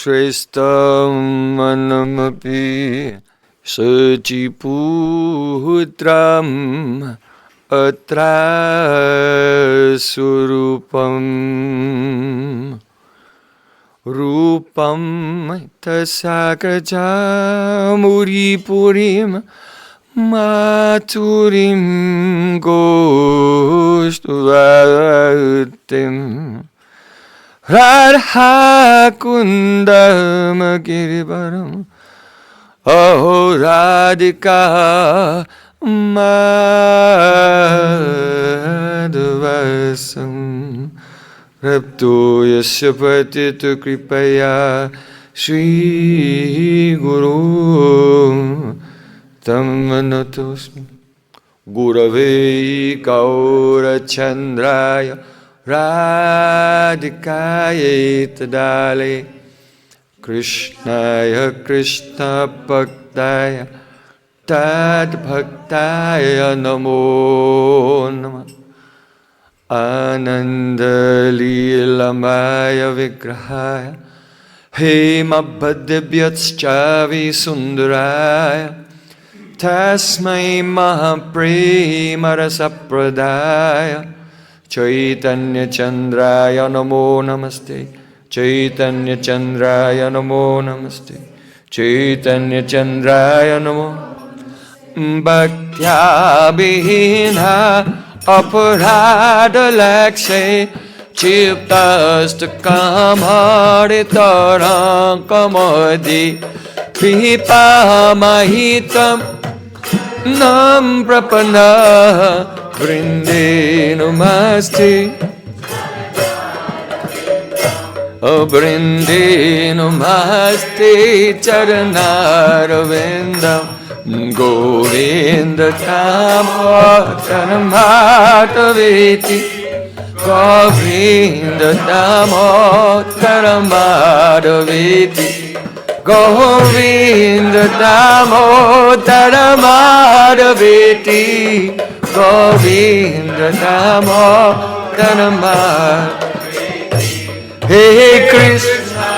Shrestha manamapi Sajiputram Atra Surupam Rupam Tasakaja Muripurim Maturim Goshtuvatim Radha Kundam Girivaram Oh Radhika Madhuvasam Rapto Yasya Patitu Kripaya Shri Guru Tam Manatosmi Gurave Gaura Chandraya Radhikaya Tadale Krishnaya Krishna Bhaktaya Tad Bhaktaya Namo Namah Ananda Leelamaya Vigrahaya Hema Bhadibhyatschavi Sundaraya Tasmai Mahaprema Rasapradaya Chaitanya Chandraya Namo Namaste Chaitanya Chandraya Namo Namaste Chaitanya Chandraya Namo Bhaktya Bhina Aparada Lakshe Chiptastakam Haritaram Kamadi Pipa Mahitam Nam Prapana Brinde Namaste Brinde Namaste Charanarvindam Govinda Tamotaramhataveti Govinda Tamotaramhataveti Govinda Tamotaramhataveti Govinda Tamotaramhataveti Hey Krishna,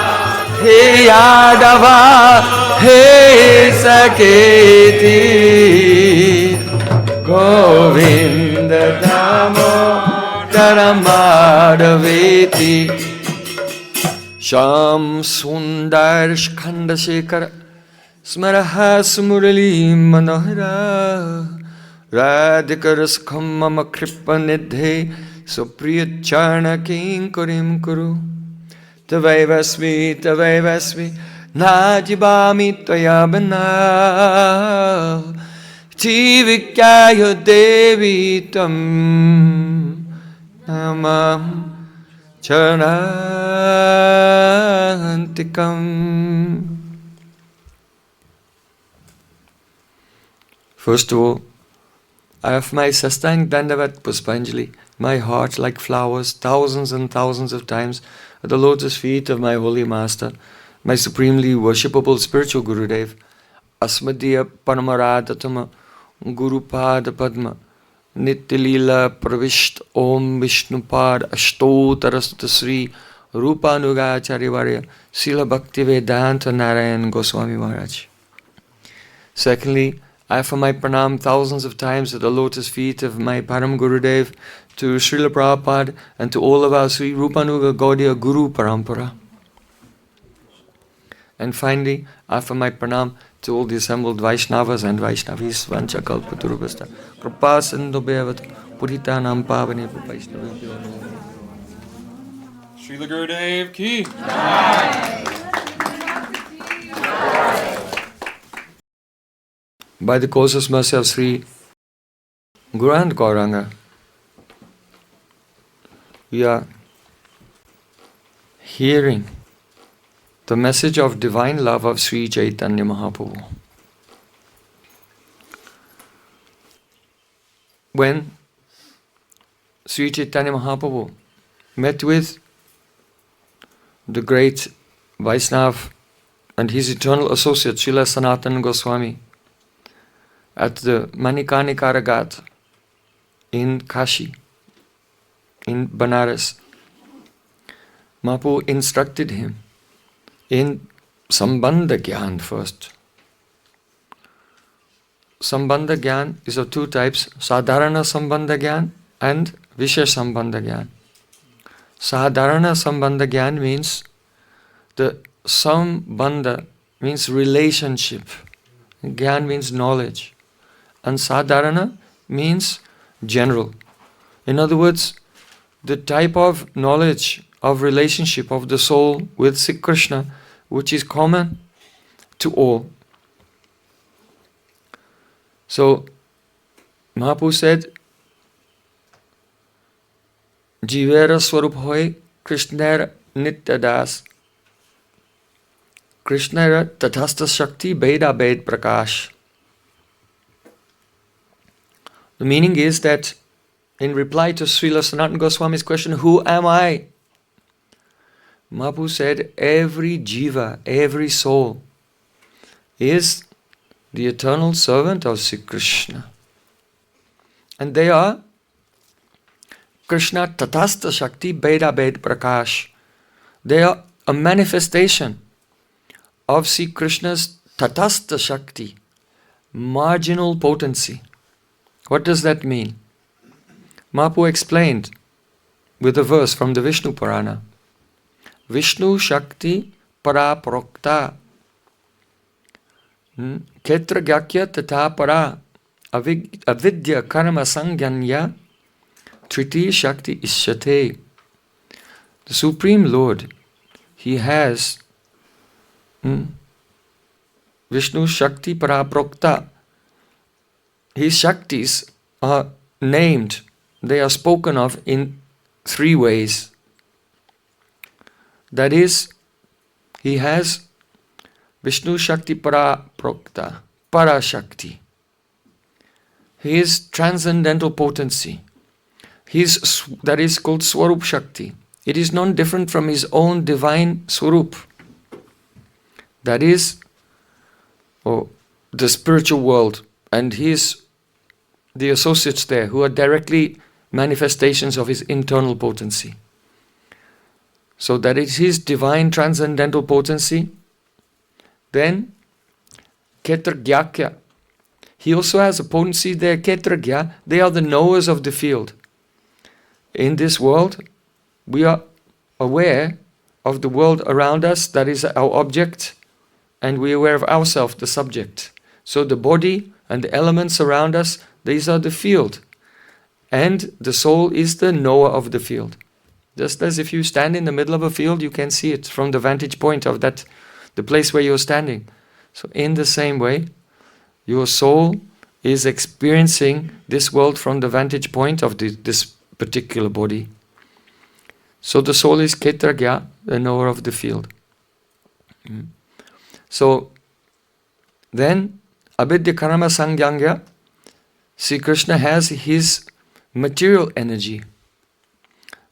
Hey Yadava, Hey Saketi, Govinda Damodaram-madhaveti, Sham Sundar Shkanda Shekara, Smaraha Smurali Manohara, Radhikara Sukham Mama Kripa Nidhe, Supriya Charna Kinkurim Kuru. Tavaivasmi, Tavaivasmi, Najibami Tvayabana Jivikaya Devi Tam Namam Charantikam. First of all, I have my Sastang Dandavat Puspanjali, my heart like flowers, thousands and thousands of times at the lotus feet of my holy master, my supremely worshipable spiritual Gurudev, Asmadhya Paramaradhatama Guru Pada Padma, Nityalila Pravisht Om Vishnupad Ashtotarastha Sri Rupanugacharya Varya Srila Bhaktivedanta Narayan Goswami Maharaj. Secondly, I offer my pranam thousands of times at the lotus feet of my Param Gurudev, to Srila Prabhupada, and to all of our Sri Rupanuga Gaudiya Guru Parampara. And finally, I offer my pranam to all the assembled Vaishnavas and Vaishnavis, Vancha Kalpaturubhasta, Kripa Sindhu Bhavat, Puritanam Pavane Vaishnavibhyo. Srila Gurudev Ki. By the causeless mercy of Sri Guru and Gauranga, we are hearing the message of divine love of Sri Chaitanya Mahaprabhu. When Sri Chaitanya Mahaprabhu met with the great Vaishnava and his eternal associate Srila Sanatana Goswami at the Manikarnika Ghat in Kashi, in Banaras, Mahaprabhu instructed him in sambandha-jnana first. Sambandha-jnana is of two types, sadhana sambandha-jnana and vishesh sambandha-jnana. Sadhana sambandha-jnana means the sambandha means relationship. Jnana means knowledge. And sadharana means general. In other words, the type of knowledge of relationship of the soul with Sri Krishna, which is common to all. So, Mahaprabhu said, Jivera Swarup hoy Krishnera Nityadas. Krishnera Tathastha Shakti Beda Bed Prakash. The meaning is that in reply to Srila Sanatana Goswami's question, who am I? Mahaprabhu said, every jiva, every soul is the eternal servant of Sri Krishna. And they are Krishna Tathastha Shakti Beda Bed Prakash. They are a manifestation of Sri Krishna's Tathastha Shakti, marginal potency. What does that mean? Mahaprabhu explained with a verse from the Vishnu Purana. Vishnu Shakti Para Prokta Ketra Gyakya Tata Para Avidya Karma Sangyanya Triti Shakti Ishyate. The Supreme Lord, He has Vishnu Shakti Para Prokta. His Shaktis are named, they are spoken of in three ways. That is, he has Vishnu Shakti Para Prokta, Para Shakti. His transcendental potency. That is called Swarup Shakti. It is non different from his own divine Swarup. That is the spiritual world and the associates there who are directly manifestations of his internal potency. So that is his divine transcendental potency. Then Ketra Gyakya. He also has a potency there, Ketra Gya. They are the knowers of the field. In this world, we are aware of the world around us, that is our object, and we are aware of ourselves, the subject. So the body and the elements around us, these are the field. And the soul is the knower of the field. Just as if you stand in the middle of a field, you can see it from the vantage point of that, the place where you're standing. So in the same way, your soul is experiencing this world from the vantage point of this particular body. So the soul is Ketragya, the knower of the field. So then, Abhidya Karma Sangyanga, Sri Krishna has his material energy,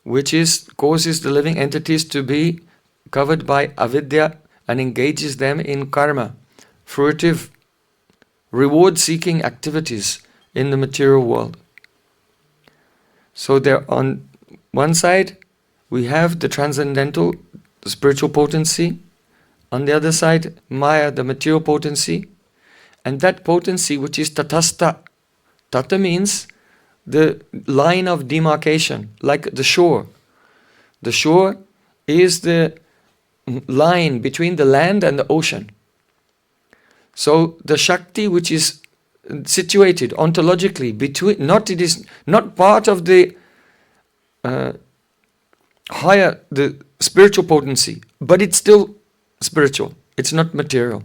which causes the living entities to be covered by avidya and engages them in karma, fruitive, reward-seeking activities in the material world. So there, on one side, we have the transcendental, the spiritual potency. On the other side, Maya, the material potency. And that potency, which is tatastha. Tata means the line of demarcation, like the shore. The shore is the line between the land and the ocean. So the Shakti which is situated ontologically between, it is not part of the higher, the spiritual potency, but it's still spiritual. It's not material.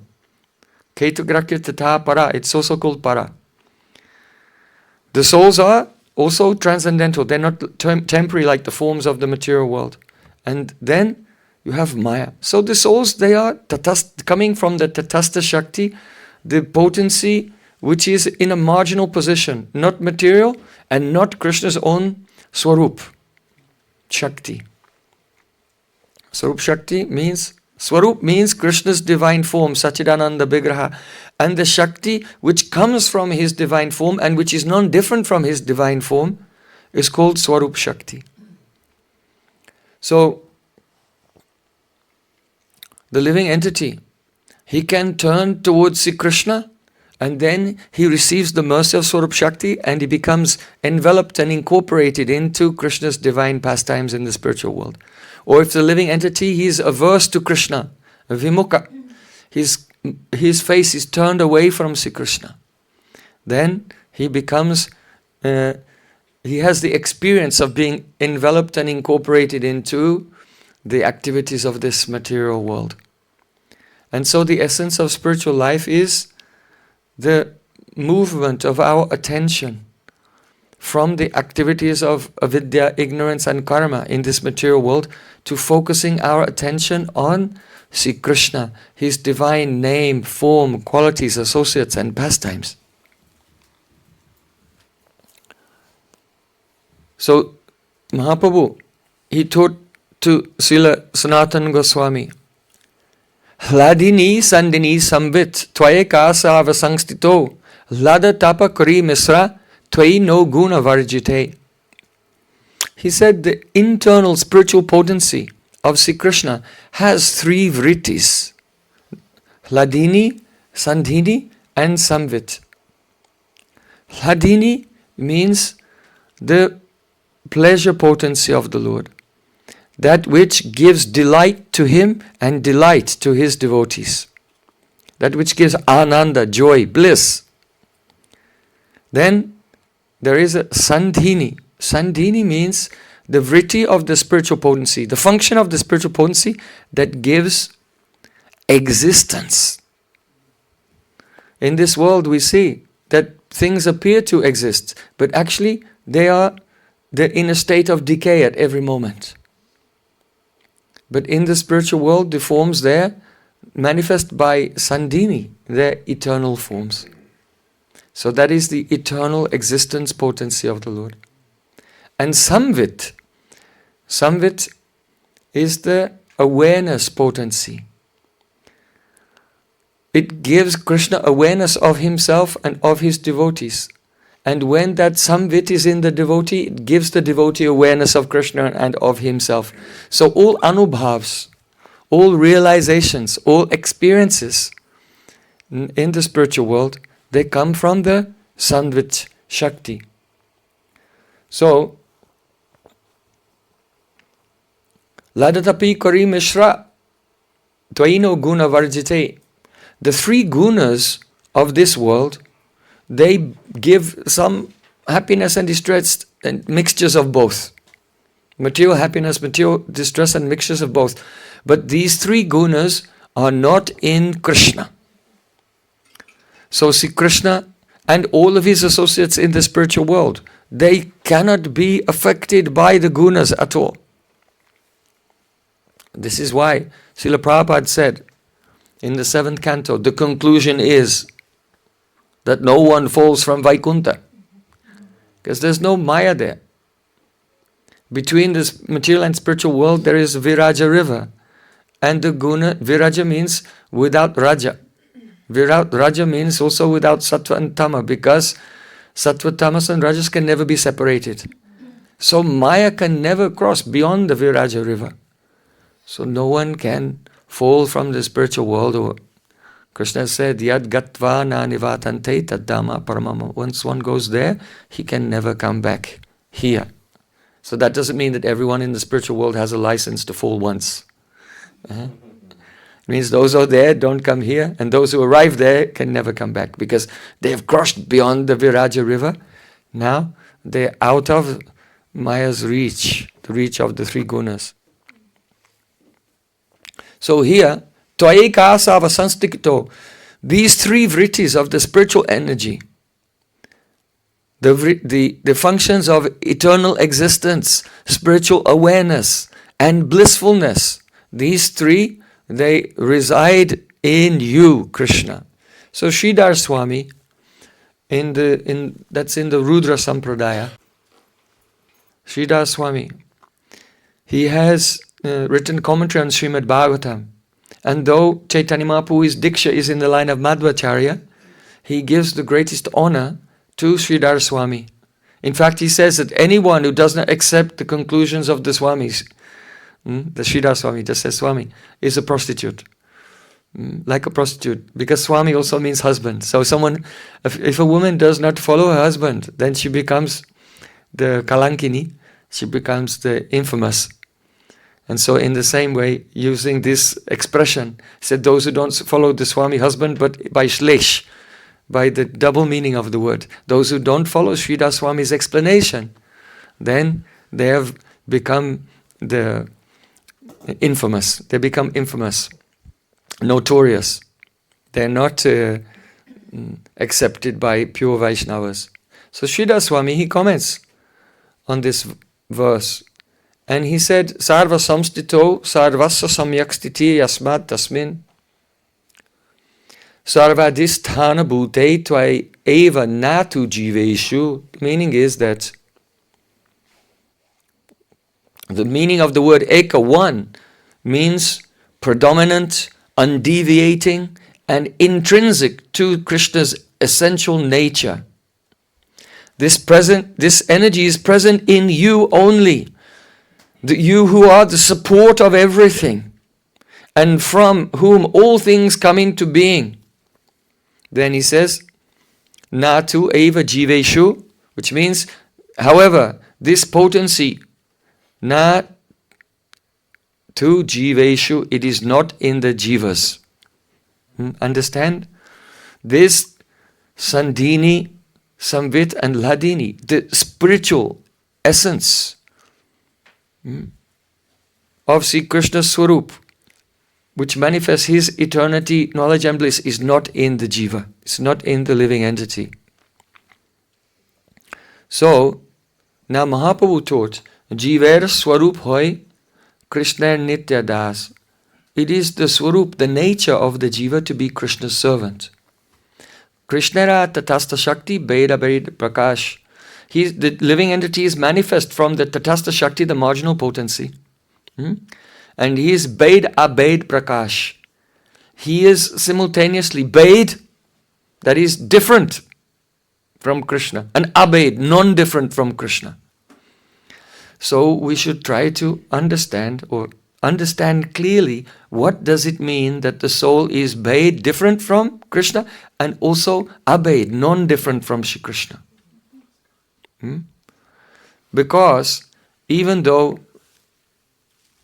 Ketugrakya tata para, it's also called para. The souls are also transcendental. They're not temporary like the forms of the material world. And then you have Maya. So the souls, they are coming from the Tatastha Shakti, the potency which is in a marginal position, not material and not Krishna's own Swarup Shakti. Swarup Shakti means, Swarup means Krishna's divine form, Sachidananda Vigraha. And the Shakti which comes from his divine form and which is non-different from his divine form is called Swarup Shakti. So, the living entity, he can turn towards Sri Krishna, and then he receives the mercy of Swarup Shakti and he becomes enveloped and incorporated into Krishna's divine pastimes in the spiritual world. Or if the living entity, he is averse to Krishna, vimukha, his face is turned away from Sri Krishna, then he becomes, he has the experience of being enveloped and incorporated into the activities of this material world. And so the essence of spiritual life is the movement of our attention from the activities of avidya, ignorance and karma in this material world to focusing our attention on Sri Krishna, His divine name, form, qualities, associates and pastimes. So Mahaprabhu, he taught to Srila Sanatana Goswami, Hladini sandini sambit tvaye kasava sangstito lada tapa kuri misra tvai no guna varjite. He said the internal spiritual potency of Sri Krishna has three vrittis: Hladini, Sandhini and Samvit. Hladini means the pleasure potency of the Lord, that which gives delight to Him and delight to His devotees, that which gives ananda, joy, bliss. Then there is a Sandhini. Sandhini means the vritti of the spiritual potency, the function of the spiritual potency that gives existence. In this world we see that things appear to exist, but actually they're in a state of decay at every moment. But in the spiritual world, the forms there manifest by Sandhini, their eternal forms. So that is the eternal existence potency of the Lord. And Samvit. Samvit is the awareness potency. It gives Krishna awareness of himself and of his devotees. And when that Samvit is in the devotee, it gives the devotee awareness of Krishna and of himself. So all anubhavs, all realizations, all experiences in the spiritual world, they come from the Samvit Shakti. So, Ladatapi Kari Mishra Tvaino Guna Varjite. The three gunas of this world, they give some happiness and distress and mixtures of both. Material happiness, material distress and mixtures of both. But these three gunas are not in Krishna. So Sri Krishna and all of his associates in the spiritual world, they cannot be affected by the gunas at all. This is why Srila Prabhupada said in the 7th canto, the conclusion is that no one falls from Vaikuntha, because there's no Maya there. Between this material and spiritual world there is Viraja river, and the guna, Viraja means without Raja. Raja means also without Sattva and Tama, because Sattva, Tamas and Rajas can never be separated. So Maya can never cross beyond the Viraja river. So no one can fall from the spiritual world. Krishna said, Yad gatva na nivatante taddama paramama. Once one goes there, he can never come back here. So that doesn't mean that everyone in the spiritual world has a license to fall once. It means those who are there don't come here, and those who arrive there can never come back, because they have crossed beyond the Viraja river. Now they're out of Maya's reach, the reach of the three gunas. So here, Tvayekasava sanstikito, these three vrittis of the spiritual energy, the functions of eternal existence, spiritual awareness and blissfulness, these three, they reside in you, Krishna. So Sridhar Swami, that's in the Rudra Sampradaya, Sridhar Swami, he has written commentary on Srimad Bhagavatam. And though Chaitanya Mahaprabhu's Diksha is in the line of Madhvacharya, he gives the greatest honor to Sridhar Swami. In fact, he says that anyone who does not accept the conclusions of the Swamis, the Sridhar Swami just says Swami, is a prostitute. like a prostitute, because Swami also means husband. So someone, if a woman does not follow her husband, then she becomes the kalankini, she becomes the infamous. And so in the same way, using this expression, said those who don't follow the Swami husband, but by shlesh, by the double meaning of the word, those who don't follow Sridhar Swami's explanation, then they have become the infamous. They become infamous, notorious. They're not accepted by pure Vaishnavas. So Sridhar Swami, he comments on this verse, and he said, Sarva samstito sarvasya samyak stiti yasmat tasmin sarvadhisthana bhute tvai eva natu jiveshu. Meaning is that the meaning of the word eka, one, means predominant, undeviating, and intrinsic to Krishna's essential nature. This energy is present in you only. You who are the support of everything, and from whom all things come into being. Then he says, Natu eva jiveshu, which means, however, this potency, na tu jiveshu, it is not in the jivas. Understand? This Sandhini, Samvit and Ladini, the spiritual essence of Sri Krishna's Swarup, which manifests his eternity, knowledge and bliss, is not in the jiva. It's not in the living entity. So, now Mahaprabhu taught, Jiver Swarup hoy Krishna Nitya Das. It is the Swarup, the nature of the jiva to be Krishna's servant. Krishnara Tatastha Shakti Beda Beda Prakash. The living entity is manifest from the Tatastha Shakti, the marginal potency. And he is Bed Abed Prakash. He is simultaneously Bed, that is different from Krishna, and Abed, non-different from Krishna. So we should try to understand clearly what does it mean that the soul is Bed, different from Krishna, and also Abed, non-different from Shri Krishna. Because even though,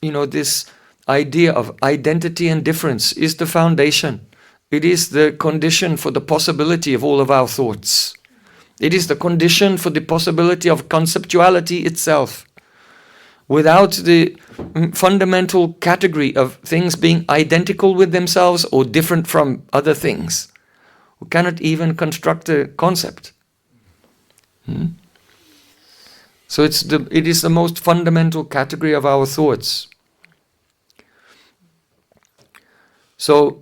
this idea of identity and difference is the foundation, it is the condition for the possibility of all of our thoughts. It is the condition for the possibility of conceptuality itself. Without the fundamental category of things being identical with themselves or different from other things, we cannot even construct a concept. So it is the most fundamental category of our thoughts. So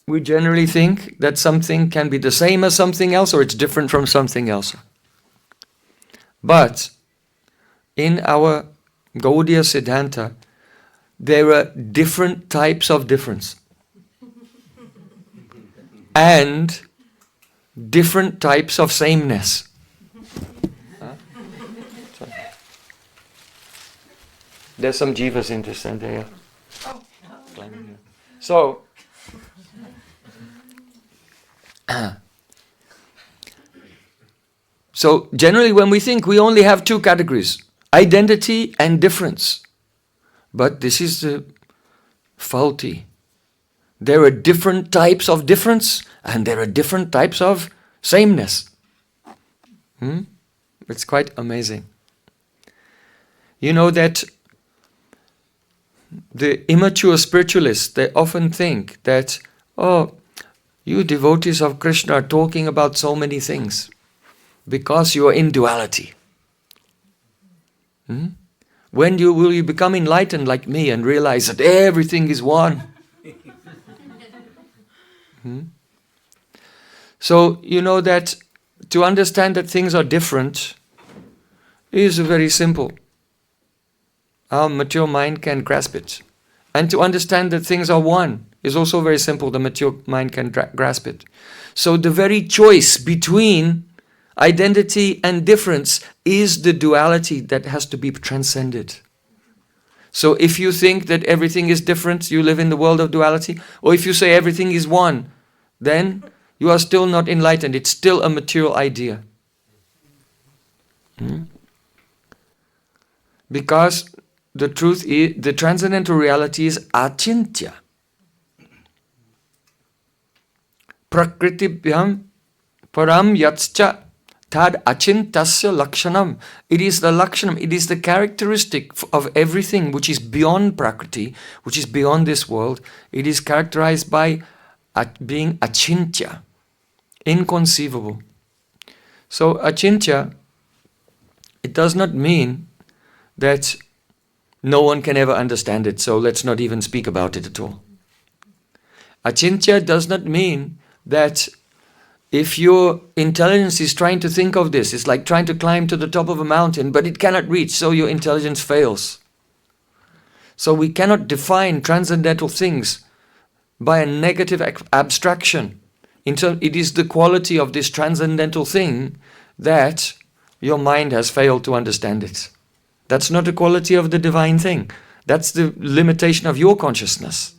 we generally think that something can be the same as something else or it's different from something else. But in our Gaudiya Siddhanta, there are different types of difference and different types of sameness. There's some jivas in this and they are climbing here. So, so generally when we think, we only have two categories, identity and difference. But this is faulty. There are different types of difference and there are different types of sameness. It's quite amazing. You know that the immature spiritualists, they often think that, you devotees of Krishna are talking about so many things because you are in duality. When will you become enlightened like me and realize that everything is one? So you know that to understand that things are different is very simple. Our mature mind can grasp it. And to understand that things are one is also very simple. The mature mind can grasp it. So the very choice between identity and difference is the duality that has to be transcended. So if you think that everything is different, you live in the world of duality, or if you say everything is one, then you are still not enlightened. It's still a material idea. Because the truth is, the transcendental reality is achintya. Prakritibhyam param yatscha tad achintasya lakshanam. It is the lakshanam, it is the characteristic of everything which is beyond Prakriti, which is beyond this world. It is characterized by being achintya, inconceivable. So achintya, it does not mean that no one can ever understand it, so let's not even speak about it at all. Achintya does not mean that if your intelligence is trying to think of this, it's like trying to climb to the top of a mountain, but it cannot reach, so your intelligence fails. So we cannot define transcendental things by a negative abstraction. It is the quality of this transcendental thing that your mind has failed to understand it. That's not the quality of the divine thing. That's the limitation of your consciousness.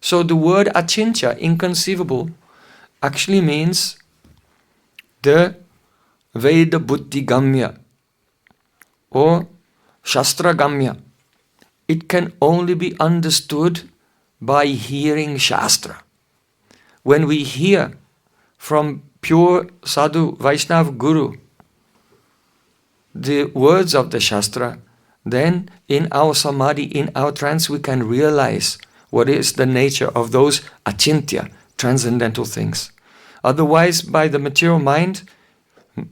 So the word achintya, inconceivable, actually means the Veda Buddhi Gamya or Shastra Gamya. It can only be understood by hearing Shastra. When we hear from pure Sadhu Vaishnav Guru the words of the Shastra, then in our samadhi, in our trance, we can realize what is the nature of those achintya, transcendental things. Otherwise, by the material mind,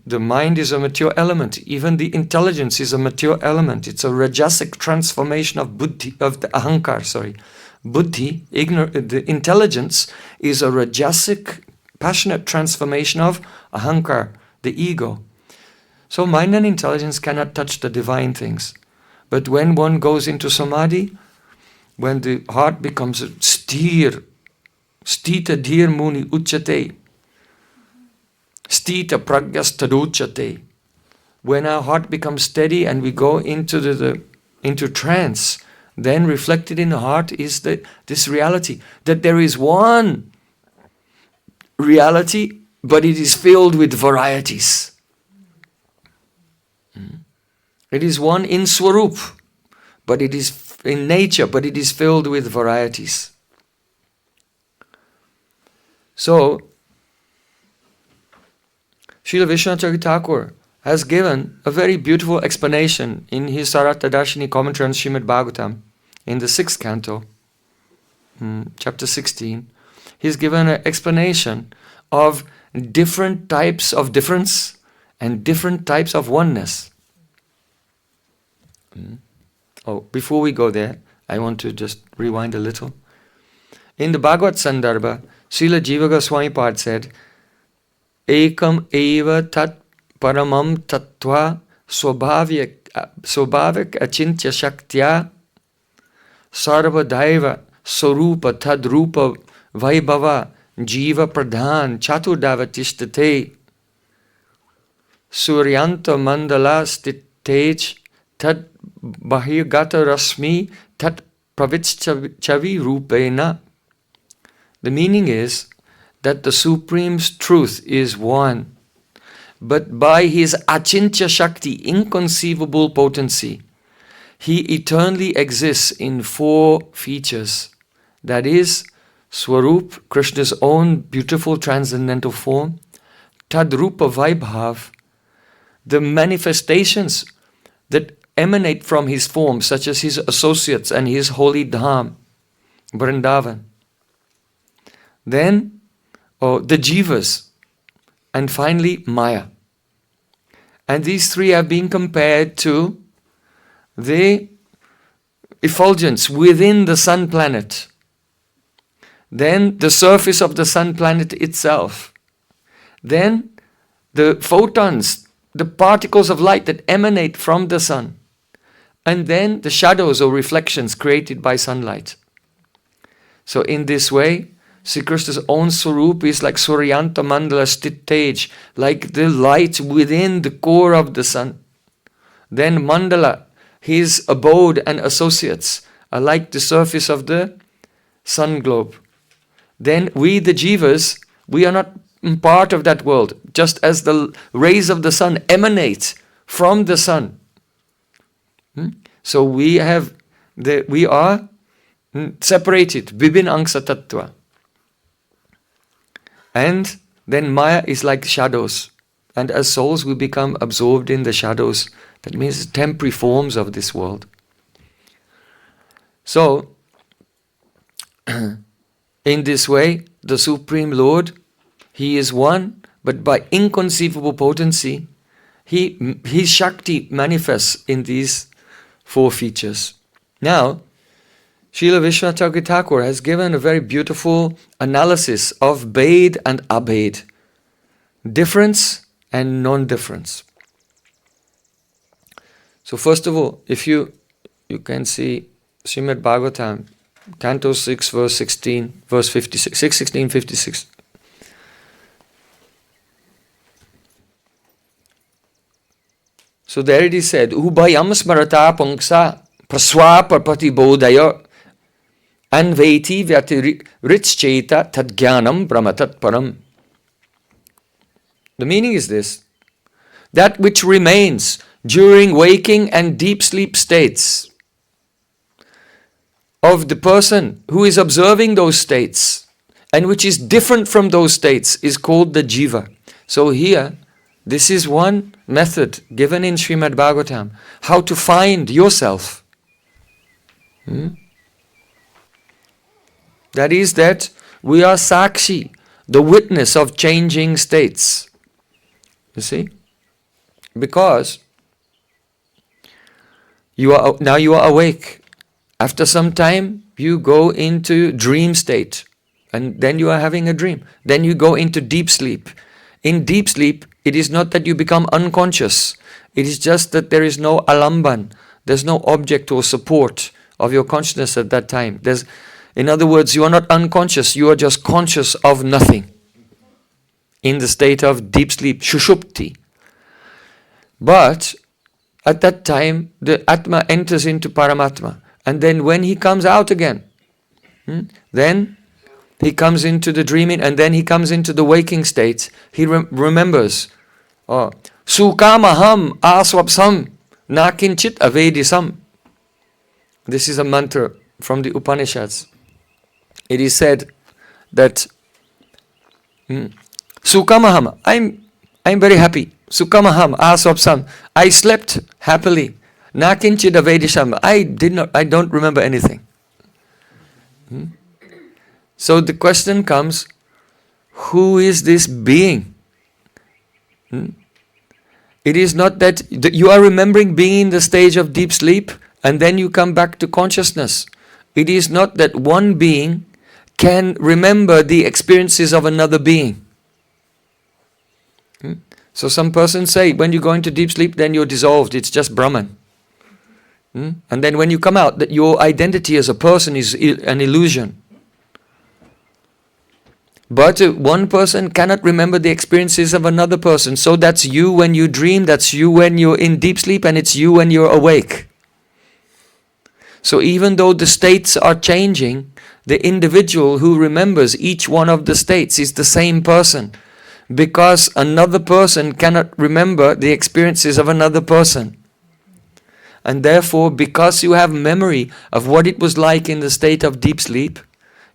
the mind is a material element. Even the intelligence is a material element. It's a rajasic transformation of buddhi, of the ahankar, Buddhi, the intelligence, is a rajasic, passionate transformation of ahankar, the ego. So mind and intelligence cannot touch the divine things. But when one goes into samadhi, when the heart becomes a steer, stita dhir muni uchate, stita pragyastaduchate, when our heart becomes steady and we go into into trance, then reflected in the heart is this reality, that there is one reality, but it is filled with varieties. It is one in Swarup, but it is in nature, but it is filled with varieties. So, Srila Vishwanath Thakur has given a very beautiful explanation in his Sarata Darshini commentary on Srimad Bhagavatam in the 6th canto, chapter 16. He's given an explanation of different types of difference and different types of oneness. Oh, before we go there, I want to just rewind a little. In the Bhagavad Sandarbha, Srila Jiva Goswami Pad said, Ekam eva tat paramam tattva swabhavik achintya shaktya sarvadaiva sarupa tadrupa vaibhava jiva pradhan chaturdavatistate suryanta mandala stitej tad bahirgata rasmi tat pravitschavi rupena. The meaning is that the Supreme's truth is one, but by his achintya shakti, inconceivable potency, he eternally exists in 4 features. That is, Swarup, Krishna's own beautiful transcendental form, Tadrupa Vaibhav, the manifestations that emanate from his form, such as his associates and his holy dham, Vrindavan. Then, the jivas, and finally Maya. And these 3 have been compared to the effulgence within the sun planet, then the surface of the sun planet itself, then the photons, the particles of light that emanate from the sun, and then the shadows or reflections created by sunlight. So in this way, Sri Krishna's own Swarup is like Suryanta Mandala Stitej, like the light within the core of the sun. Then Mandala, his abode and associates are like the surface of the sun globe. Then we, the jivas, we are not part of that world, just as the rays of the sun emanate from the sun. So we are separated, vibhin angsa tattva. And then Maya is like shadows. And as souls, we become absorbed in the shadows. That means temporary forms of this world. So, in this way, the Supreme Lord, He is one, but by inconceivable potency, His Shakti manifests in these 4 features. Now, Srila Vishwanath Thakur has given a very beautiful analysis of Bhed and Abhed, difference and non-difference. So first of all, if you can see Srimad Bhagavatam, Canto 6, verse 16, verse 56, 6:16, 56. So there it is said, Ubhayam smarata pungsa praswapa patibodaya anveti vyatirichcheta tadgyanam brahmatat param. The meaning is this: that which remains during waking and deep sleep states of the person who is observing those states and which is different from those states is called the jiva. So here, this is one method given in Srimad Bhagavatam, how to find yourself. That is that we are sakshi, the witness of changing states. You see? Because you are awake. After some time, you go into dream state. And then you are having a dream. Then you go into deep sleep. In deep sleep, it is not that you become unconscious. It is just that there is no alamban. There's no object or support of your consciousness at that time. In other words, you are not unconscious. You are just conscious of nothing. In the state of deep sleep, shushupti. But at that time, the Atma enters into Paramatma. And then when he comes out again, then he comes into the dreaming, and then he comes into the waking state. He remembers, Sukamaham aswapsam nakinchit avedisam. This is a mantra from the Upanishads. It is said that Sukamaham, I'm very happy. Sukamaham aswapsam. I slept happily. Nakinchid avedisham. I don't remember anything. So the question comes, who is this being? It is not that you are remembering being in the stage of deep sleep and then you come back to consciousness. It is not that one being can remember the experiences of another being. So some persons say, when you go into deep sleep, then you're dissolved, it's just Brahman. And then when you come out, that your identity as a person is an illusion. But one person cannot remember the experiences of another person. So that's you when you dream, that's you when you're in deep sleep, and it's you when you're awake. So even though the states are changing, the individual who remembers each one of the states is the same person. Because another person cannot remember the experiences of another person. And therefore, because you have memory of what it was like in the state of deep sleep,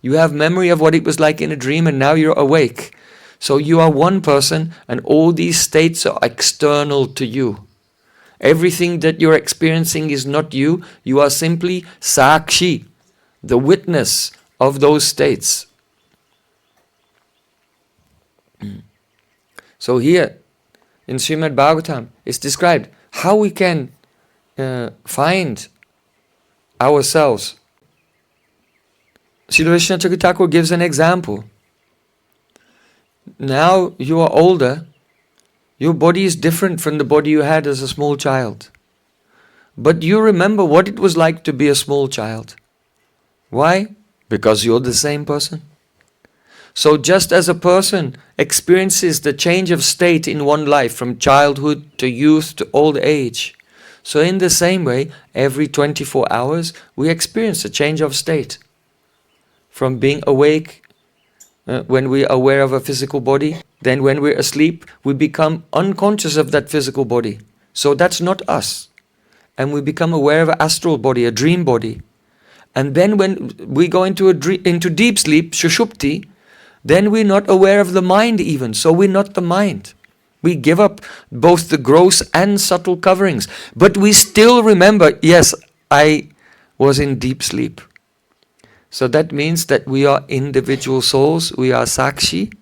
you have memory of what it was like in a dream, and now you're awake. So you are one person, and all these states are external to you. Everything that you're experiencing is not you. You are simply sakshi, the witness of those states. So here, in Srimad Bhagavatam, it's described how we can find ourselves. Srila Vishwanath Thakur gives an example. Now you are older, your body is different from the body you had as a small child. But you remember what it was like to be a small child. Why? Because you're the same person. So just as a person experiences the change of state in one life from childhood to youth to old age, So in the same way, every 24 hours, we experience a change of state. From being awake, when we are aware of a physical body, then when we're asleep, we become unconscious of that physical body. So that's not us. And we become aware of an astral body, a dream body. And then when we go into deep sleep, shushupti, then we're not aware of the mind even. So we're not the mind. We give up both the gross and subtle coverings. But we still remember, yes, I was in deep sleep. So that means that we are individual souls, we are sakshi,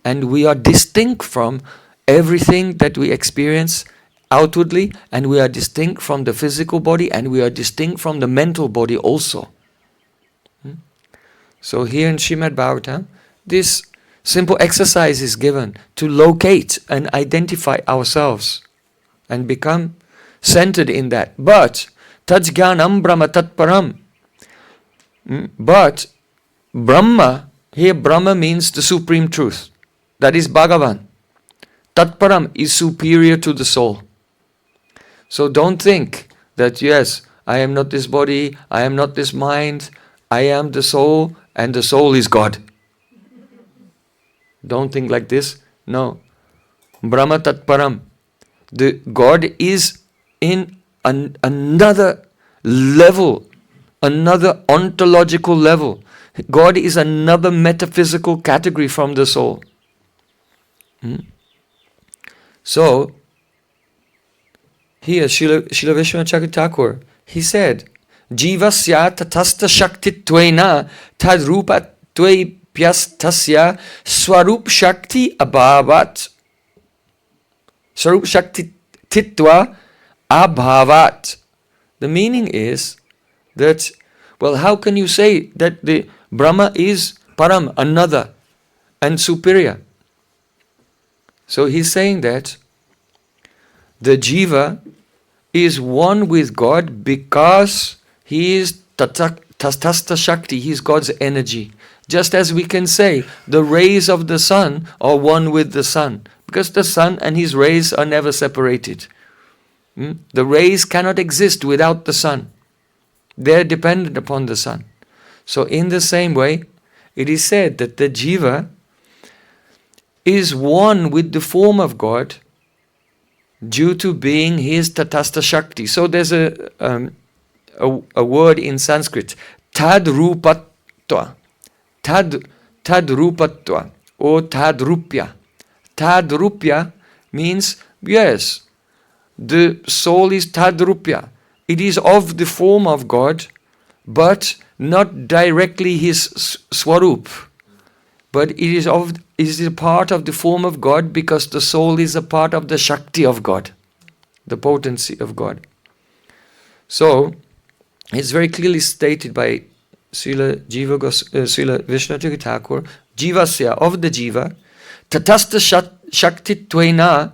and we are distinct from everything that we experience outwardly, and we are distinct from the physical body, and we are distinct from the mental body also. So here in Srimad Bhagavatam, this simple exercise is given to locate and identify ourselves and become centered in that. But tajjnanam brahma tatparam. But Brahma, here Brahma means the supreme truth. That is Bhagavan. Tatparam is superior to the soul. So don't think that, yes, I am not this body, I am not this mind, I am the soul, and the soul is God. Don't think like this. No. Brahma Tatparam. The God is in another level, another ontological level. God is another metaphysical category from the soul. So, here Srila Vishwanath Chakravarti Thakur, he said, Jivasya tatasta shaktittvena tadrupa tvepyastasya swarup shakti abhavat. Swarup shakti titva abhavat. The meaning is that, well, how can you say that the Brahma is param, another, and superior? So he's saying that the jiva is one with God because he is tatasta shakti, he is God's energy. Just as we can say the rays of the sun are one with the sun, because the sun and his rays are never separated. The rays cannot exist without the sun. They're dependent upon the sun. So in the same way, it is said that the jiva is one with the form of God due to being his tatasta shakti. So there's a word in Sanskrit, tadrupatva, tadrupatva, or tadrupya. Tadrupya means, yes, the soul is tadrupya. It is of the form of God, but not directly his swarup. But it is a part of the form of God because the soul is a part of the Shakti of God, the potency of God. So, it's very clearly stated by Srila Vishwanath Chakravarti Thakur, Jivasya, of the Jiva, tatasta shaktittvena,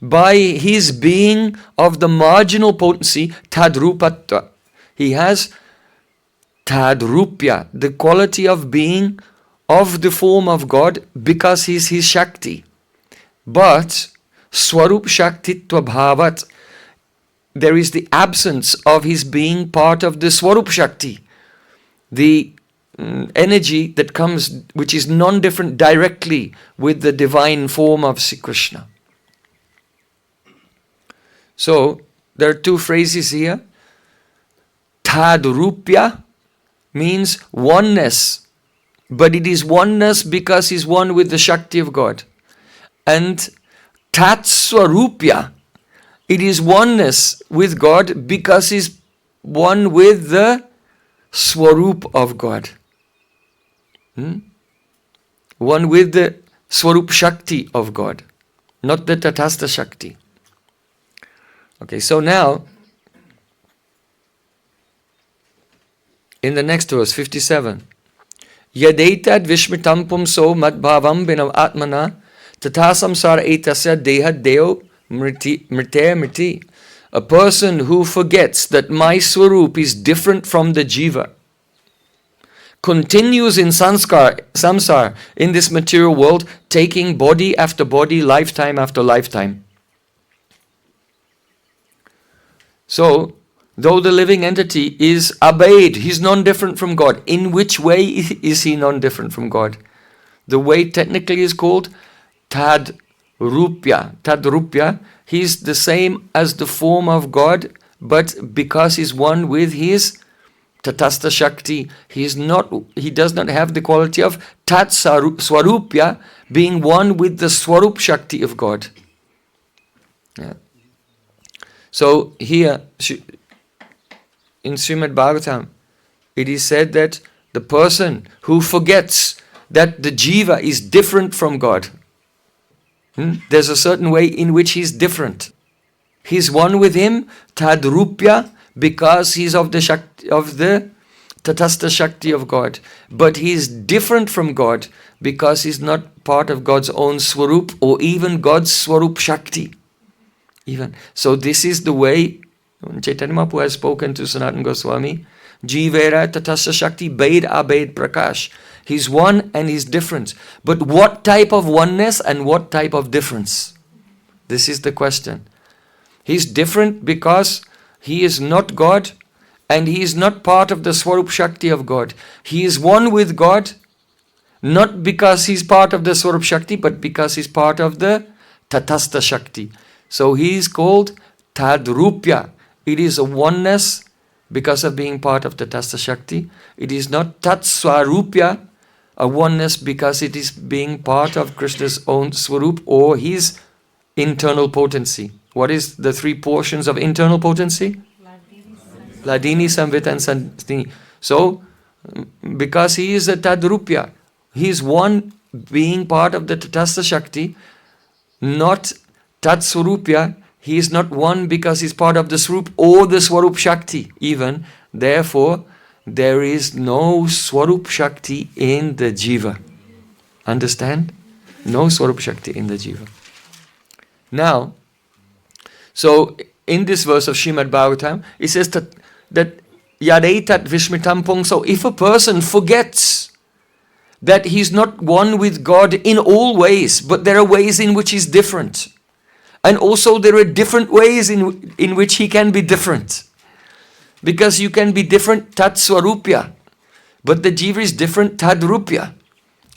by his being of the marginal potency, tadrupatva. He has tadrupya, the quality of being of the form of God because he is his Shakti. But Swarup Shaktitva Bhavat, there is the absence of his being part of the Swarup Shakti, the energy that comes, which is non-different directly with the divine form of Sri Krishna. So, there are two phrases here. Tadrupya means oneness, but it is oneness because he's one with the Shakti of God. And Tatswarupya, it is oneness with God because he's one with the Swarup of God. One with the Swarup Shakti of God, not the Tatasta Shakti. Okay, so now, in the next verse, 57, Yadaitad vishmitam pumso madbhavam binav atmana tata samsara etasya deha deo mrite mriti. A person who forgets that my swarup is different from the jiva continues in samsara, in this material world, taking body after body, lifetime after lifetime. So, though the living entity is obeyed, he's non-different from God. In which way is he non-different from God? The way technically is called Tadrupya. Tadrupya, he's the same as the form of God, but because he's one with his Tatastha Shakti, he does not have the quality of Tat Swarupya, being one with the Swarup Shakti of God. Yeah. So here, in Srimad Bhagavatam, it is said that the person who forgets that the jiva is different from God, there's a certain way in which he's different. He's one with him, Tadrupya, because he's of the Tatastha Shakti of God. But he's different from God because he's not part of God's own Swarup or even God's Swarup Shakti. So this is the way Chaitanya Mahaprabhu has spoken to Sanatana Goswami. Jivera Tatastha Shakti Bed Abed Prakash. He's one and he's different. But what type of oneness and what type of difference? This is the question. He's different because he is not God and he is not part of the Swarup Shakti of God. He is one with God, not because he's part of the Swarup Shakti, but because he's part of the Tatastha Shakti. So he is called Tadrupya. It is a oneness because of being part of the Tatastha Shakti. It is not Tatswarupya, a oneness because it is being part of Krishna's own Swarup or his internal potency. What is the three portions of internal potency? Ladini, Samvita and Sandini. So, because he is a Tadrupya, he is one being part of the Tatastha Shakti, not Tatswarupya. He is not one because he is part of the Swarup or the Swarup Shakti even. Therefore, there is no Swarup Shakti in the Jiva. Understand? No Swarup Shakti in the Jiva. Now, so in this verse of Srimad Bhagavatam, it says that Yadaitat Vishmitam Pung. So if a person forgets that he's not one with God in all ways, but there are ways in which he's different. And also there are different ways in which he can be different. Because you can be different Tatswarupya, but the Jiva is different Tadrupya.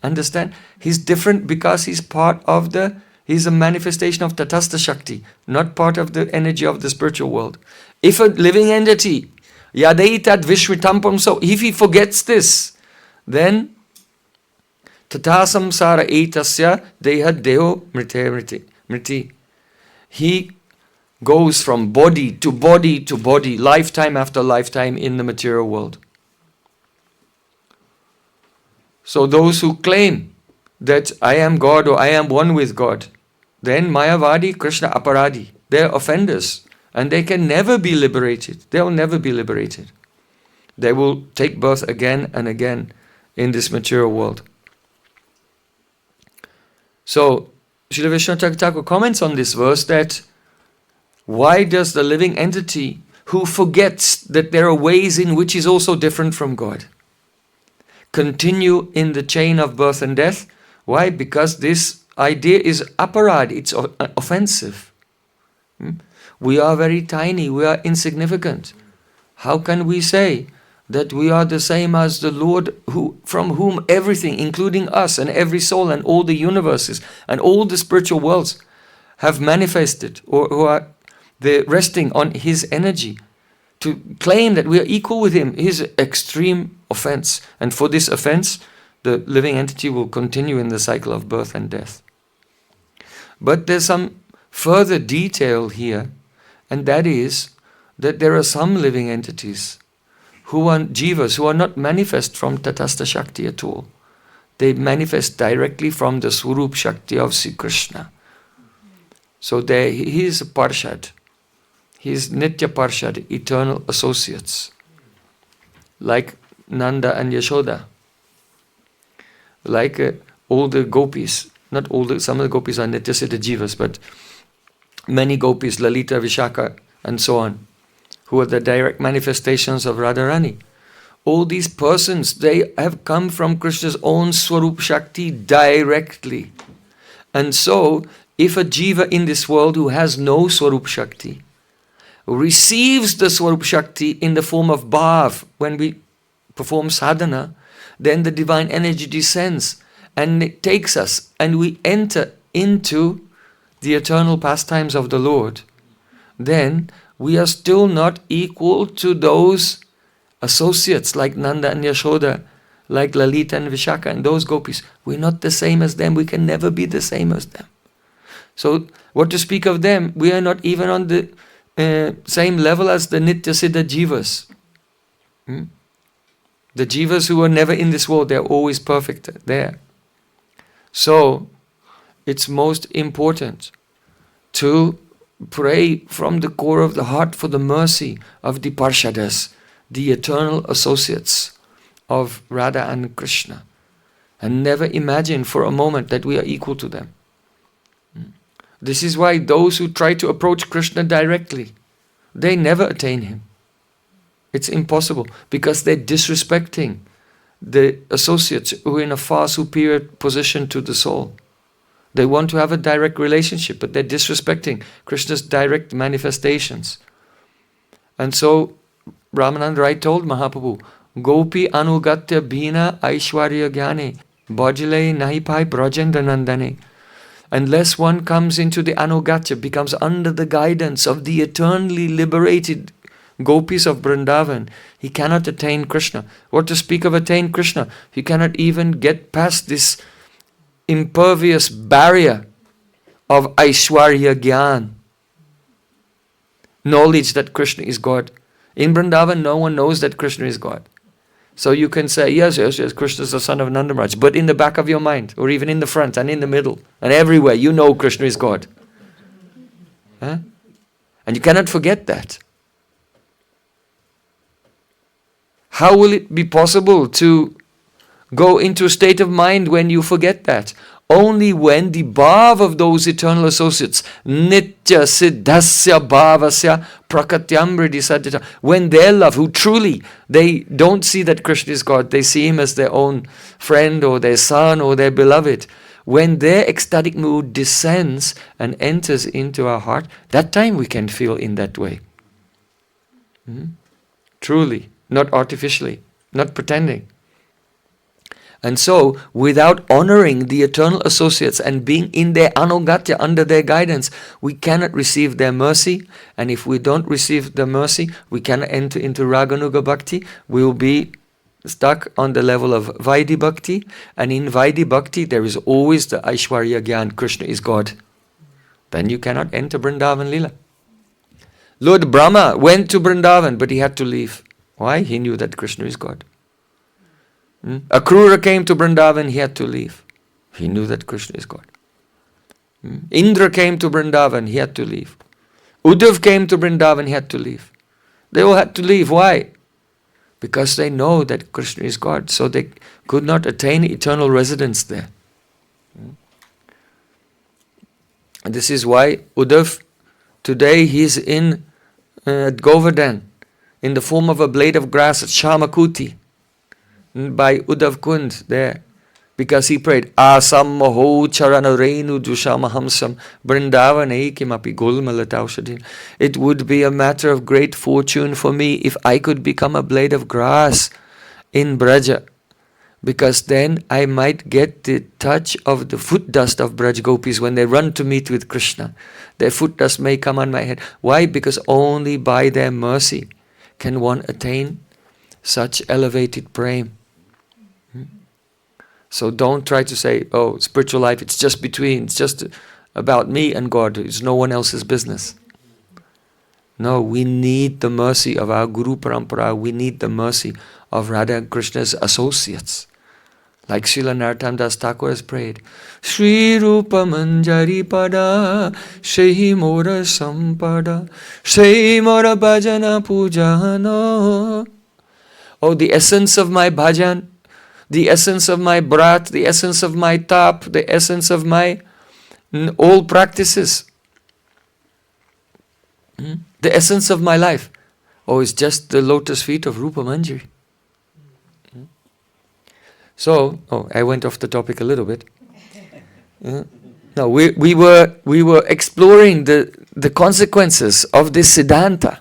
Understand? He's different because he's he's a manifestation of Tatastha Shakti, not part of the energy of the spiritual world. If a living entity, Yadaitat Vishvitampam, so if he forgets this, then Tatasamsara etasya deha deho mriti. He goes from body to body to body, lifetime after lifetime in the material world. So those who claim that I am God or I am one with God, then Mayavadi, Krishna Aparadi, they're offenders and they can never be liberated. They will never be liberated. They will take birth again and again in this material world. So, Srila Vishwanath Thakur comments on this verse that why does the living entity who forgets that there are ways in which is also different from God continue in the chain of birth and death? Why? Because this idea is aparad, it's offensive. We are very tiny, we are insignificant. How can we say that we are the same as the Lord from whom everything, including us and every soul and all the universes and all the spiritual worlds have manifested or who are resting on his energy? To claim that we are equal with him is extreme offense. And for this offense, the living entity will continue in the cycle of birth and death. But there's some further detail here, and that is that there are some living entities who are jivas, who are not manifest from Tatastha Shakti at all. They manifest directly from the Swarup Shakti of Sri Krishna. So he is a Parshad. He is Nitya Parshad, eternal associates. Like Nanda and Yashoda. Like all the gopis. Not all some of the gopis are Nitya Siddha Jivas, but many gopis, Lalita, Vishaka, and so on, who are the direct manifestations of Radharani. All these persons, they have come from Krishna's own Swarup Shakti directly. And so, if a jiva in this world who has no Swarup Shakti, receives the Swarup Shakti in the form of bhav, when we perform sadhana, then the divine energy descends and it takes us and we enter into the eternal pastimes of the Lord. Then we are still not equal to those associates like Nanda and Yashoda, like Lalita and Vishaka and those gopis. We're not the same as them. We can never be the same as them. So what to speak of them? We are not even on the same level as the Nitya Siddha Jivas. The Jivas who are never in this world, they're always perfect there. So it's most important to pray from the core of the heart for the mercy of the Parshadas, the eternal associates of Radha and Krishna, and never imagine for a moment that we are equal to them. This is why those who try to approach Krishna directly, they never attain him. It's impossible, because they're disrespecting the associates who are in a far superior position to the soul. They want to have a direct relationship, but they're disrespecting Krishna's direct manifestations. And so Ramanand Rai told Mahaprabhu, Gopi anugatya bhina aishwarya jnane bhajale nahi pai brajendra nandane. Unless one comes into the anugatya, becomes under the guidance of the eternally liberated gopis of Vrindavan, he cannot attain Krishna. What to speak of attain Krishna? He cannot even get past this impervious barrier of Aishwarya Gyan, knowledge that Krishna is God. In Vrindavan, no one knows that Krishna is God. So you can say, yes, Krishna is the son of Nanda Maharaj, but in the back of your mind, or even in the front and in the middle, and everywhere, you know Krishna is God. Huh? And you cannot forget that. How will it be possible to go into a state of mind when you forget that? Only when the bhav of those eternal associates, nitya siddhasya bhavasya prakatyamridi sadhita, when their love, who truly, they don't see that Krishna is God, they see him as their own friend or their son or their beloved. When their ecstatic mood descends and enters into our heart, that time we can feel in that way. Truly, not artificially, not pretending. And so, without honoring the eternal associates and being in their anugatya, under their guidance, we cannot receive their mercy. And if we don't receive the mercy, we cannot enter into Raganuga Bhakti. We will be stuck on the level of Vaidhi Bhakti. And in Vaidhi Bhakti, there is always the Aishwarya Gyan, Krishna is God. Then you cannot enter Vrindavan Lila. Lord Brahma went to Vrindavan, but he had to leave. Why? He knew that Krishna is God. Akrura came to Vrindavan, he had to leave. He knew that Krishna is God. Indra came to Vrindavan, he had to leave. Uddhav came to Vrindavan, he had to leave. They all had to leave. Why? Because they know that Krishna is God, so they could not attain eternal residence there. And this is why Uddhav, today he's in Govardhan, in the form of a blade of grass at Shamakuti, by Uddhav Kund there, because he prayed, Asam Maho Charana Renu Dushamahamsam Brindavane Kimapi Gulmalataushadin. It would be a matter of great fortune for me if I could become a blade of grass in Braja, because then I might get the touch of the foot dust of Braj Gopis when they run to meet with Krishna. Their foot dust may come on my head. Why? Because only by their mercy can one attain such elevated prem. So don't try to say, oh, spiritual life, it's just between, it's just about me and God, it's no one else's business. No, we need the mercy of our Guru Parampara, we need the mercy of Radha and Krishna's associates. Like Srila Narottam Das Thakur has prayed, Shri Rupa Manjari Pada, Shehi Mora Sampada, Shehi Mora Bhajana Pujano. Oh, the essence of my bhajan, the essence of my brat, the essence of my tap, the essence of my all practices, the essence of my life. Oh, it's just the lotus feet of Rupa Manjari. So, I went off the topic a little bit. No, we were exploring the the consequences of this siddhanta.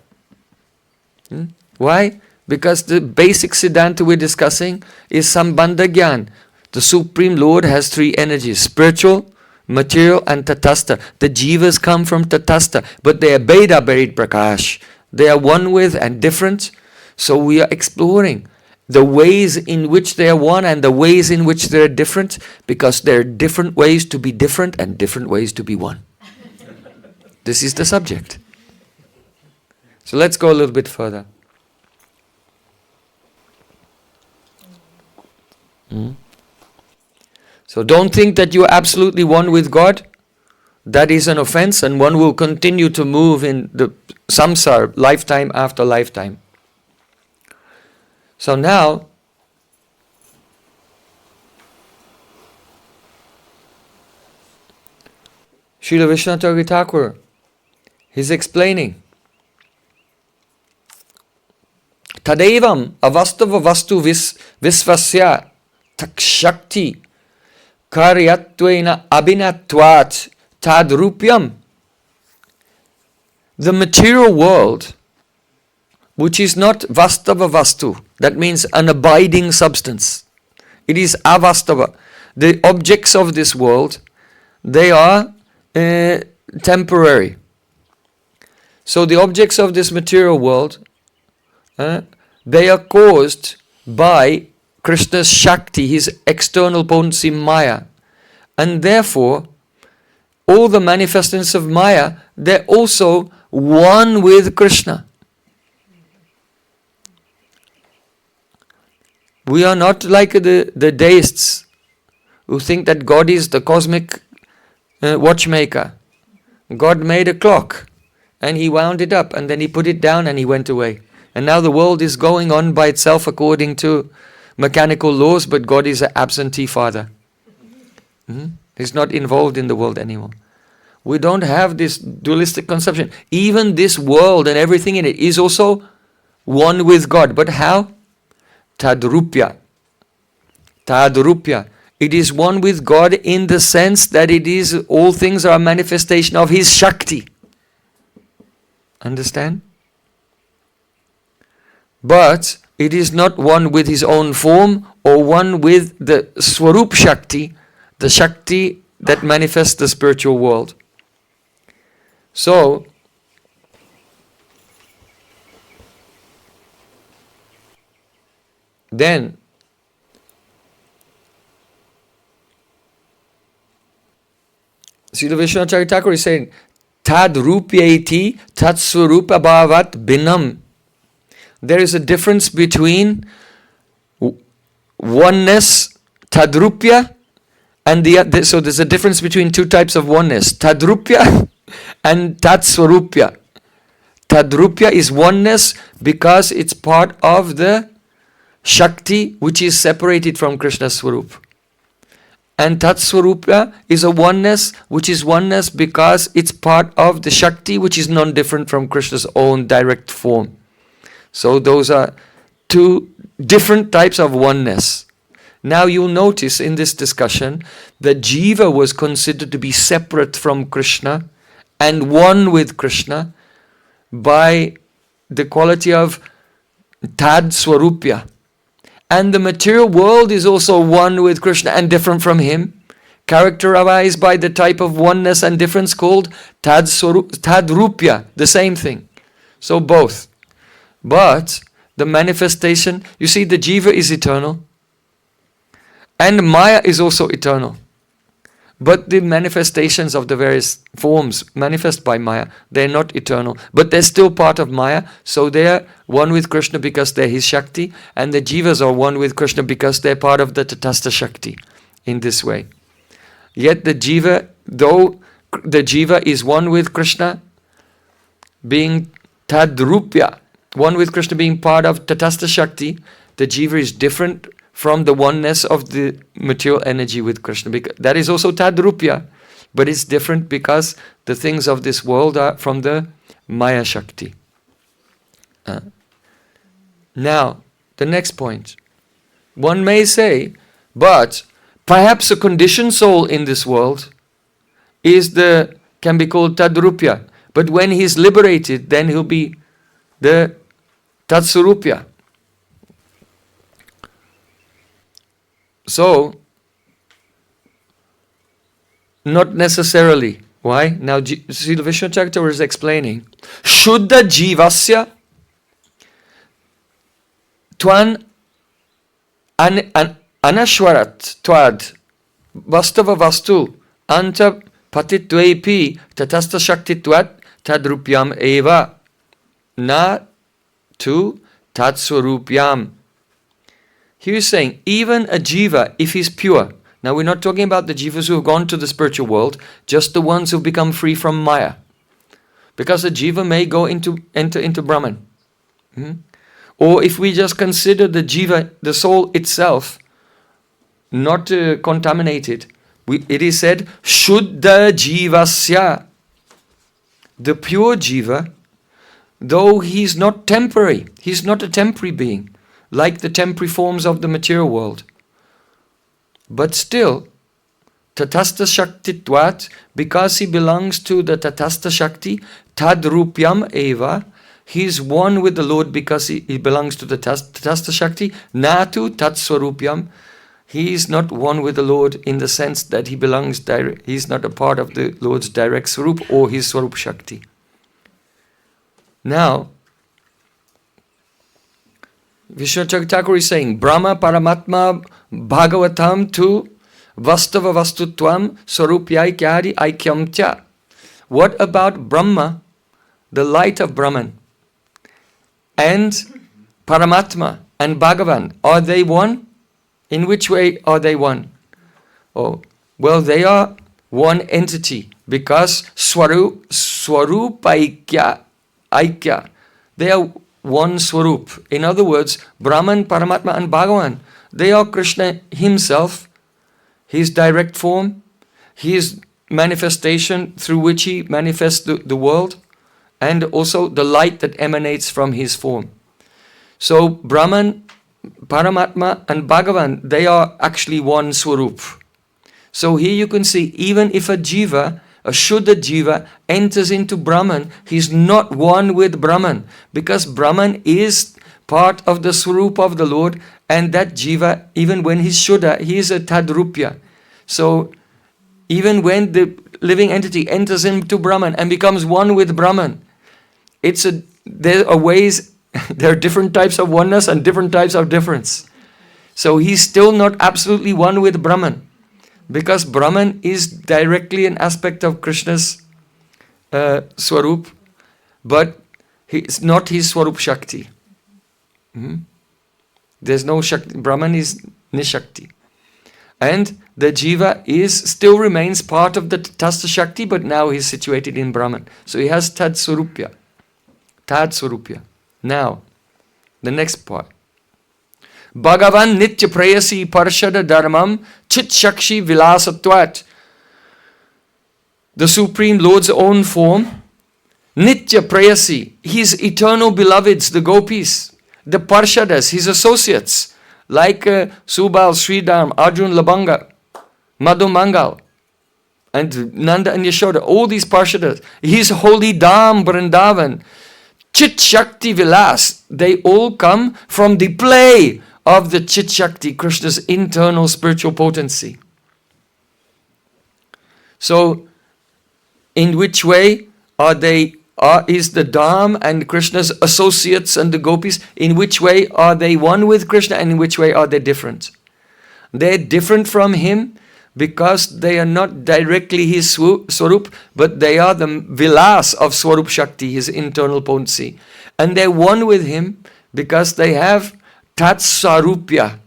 Why? Because the basic siddhanta we're discussing is sambandha-jnana. The Supreme Lord has three energies: spiritual, material and tatastha. The jivas come from tatastha, but they are beda buried prakash. They are one with and different. So we are exploring the ways in which they are one and the ways in which they are different, because there are different ways to be different and different ways to be one. This is the subject. So let's go a little bit further. So don't think that you are absolutely one with God. That is an offense, and one will continue to move in the samsara lifetime after lifetime. So now, Srila Vishnu Thakur, he's explaining, Tadevam avastava vastu visvasya takshakti karyatvena abhinatvat tadrupyam. The material world, which is not vastava vastu, that means an abiding substance. It is avastava. The objects of this world, they are temporary. So the objects of this material world, they are caused by Krishna's Shakti, his external potency Maya. And therefore, all the manifestations of Maya, they're also one with Krishna. We are not like the deists who think that God is the cosmic watchmaker. God made a clock and he wound it up and then he put it down and he went away. And now the world is going on by itself according to mechanical laws, but God is an absentee father. He's not involved in the world anymore. We don't have this dualistic conception. Even this world and everything in it is also one with God. But how? Tadrupya. Tadrupya. It is one with God in the sense that it is, all things are a manifestation of His Shakti. Understand? But it is not one with His own form or one with the Swarup Shakti, the Shakti that manifests the spiritual world. So, then, Srila Vishnu Thakur is saying, Tad rupyeti tat swarupa bhavat binam. There is a difference between oneness, tadrupya, and so there's a difference between two types of oneness, tadrupya and tatswarupya. Tadrupya is oneness because it's part of the Shakti which is separated from Krishna's Swarup. And tatswarupya is a oneness which is oneness because it's part of the Shakti which is non-different from Krishna's own direct form. So those are two different types of oneness. Now you'll notice in this discussion that Jiva was considered to be separate from Krishna and one with Krishna by the quality of Tad Swarupya. And the material world is also one with Krishna and different from him, characterized by the type of oneness and difference called Tad Rupya, the same thing. So both. But the manifestation, you see, the Jiva is eternal and Maya is also eternal. But the manifestations of the various forms manifest by Maya, they're not eternal. But they're still part of Maya, so they're one with Krishna because they're his Shakti, and the Jivas are one with Krishna because they're part of the Tatastha Shakti in this way. Yet the Jiva, though the Jiva is one with Krishna, being Tadrupya, one with Krishna being part of Tatastha Shakti, the Jiva is different from the oneness of the material energy with Krishna. Because that is also Tadrupya, but it's different because the things of this world are from the Maya Shakti. Now, the next point. One may say, but perhaps a conditioned soul in this world can be called Tadrupya. But when he's liberated, then he'll be the Tatsvarupya. So, not necessarily. Why? Now, Srila Vishnu Chakravarti is explaining. Shuddha jivasya twan anashwarat twad vastava vastu anta patitvepi tatasta shaktitvat tadrupyam eva na tu tatswarupyam. He is saying, even a jiva, if he's pure. Now we're not talking about the jivas who have gone to the spiritual world, just the ones who've become free from Maya. Because a jiva may enter into Brahman. Or if we just consider the jiva, the soul itself, not contaminated, it is said, Shuddha jivasya. The pure jiva, though he's not temporary, he's not a temporary being, like the temporary forms of the material world. But still, Tatastha Shaktitvat, because he belongs to the Tatastha Shakti, Tadrupyam Eva, he is one with the Lord because he belongs to the Tatastha Shakti, Natu Tatswarupyam, he is not one with the Lord in the sense that he belongs direct, he is not a part of the Lord's direct Swarup or his Swarup Shakti. Now, Vishnu Chakravarti is saying, Brahma Paramatma Bhagavatam tu Vastava Vastutvam Swarupyai Kyari Aikyam Tya. What about Brahma, the light of Brahman, and Paramatma and Bhagavan? Are they one? In which way are they one? Oh, well, they are one entity because Swarupaikya, Aikya, they are one Swarup. In other words, Brahman, Paramatma and Bhagavan, they are Krishna himself, his direct form, his manifestation through which he manifests the world, and also the light that emanates from his form. So Brahman, Paramatma and Bhagavan, they are actually one Swarup. So here you can see, even if a jiva, a Shuddha jiva, enters into Brahman, he's not one with Brahman, because Brahman is part of the Swarup of the Lord, and that jiva, even when he's Shuddha, he is a Tadrupya. So even when the living entity enters into Brahman and becomes one with Brahman, there are ways, there are different types of oneness and different types of difference. So he's still not absolutely one with Brahman, because Brahman is directly an aspect of Krishna's Swarup, but it's not his Swarup Shakti. There's no Shakti. Brahman is Nishakti. And the Jiva still remains part of the Tatastha Shakti, but now he's situated in Brahman. So he has Tad Swarupya. Tad Swarupya. Now, the next part. Bhagavan Nitya Prayasi Parshada Dharmam Chit Shakshi Vilasatvat. The Supreme Lord's own form, Nitya Prayasi, his eternal beloveds, the gopis, the Parshadas, his associates, like Subal, Sridham, Arjun, Labanga, Madhu Mangal, and Nanda and Yashoda, all these Parshadas, his holy Dham, Vrindavan, Chit Shakti Vilas, they all come from the play of the Chit Shakti, Krishna's internal spiritual potency. So, in which way is the Dham and Krishna's associates and the gopis, in which way are they one with Krishna and in which way are they different? They're different from him because they are not directly his Swarup, but they are the Vilas of Swarup Shakti, his internal potency. And they're one with him because they have Tat Sarupya.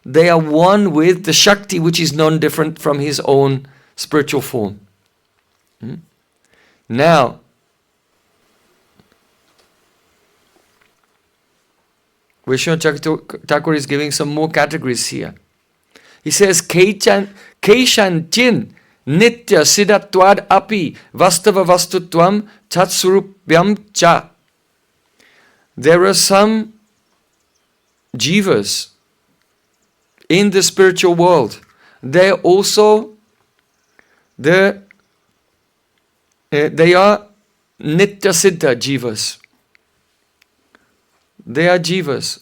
They are one with the Shakti, which is non-different from his own spiritual form. Now, Vishnu Thakur is giving some more categories here. He says, Keshantin Nitya Siddhatwad Api Vastava Vastutvam Tatsurupyam Cha. There are some jivas in the spiritual world. They also they are Nitya Siddha Jivas. They are Jivas.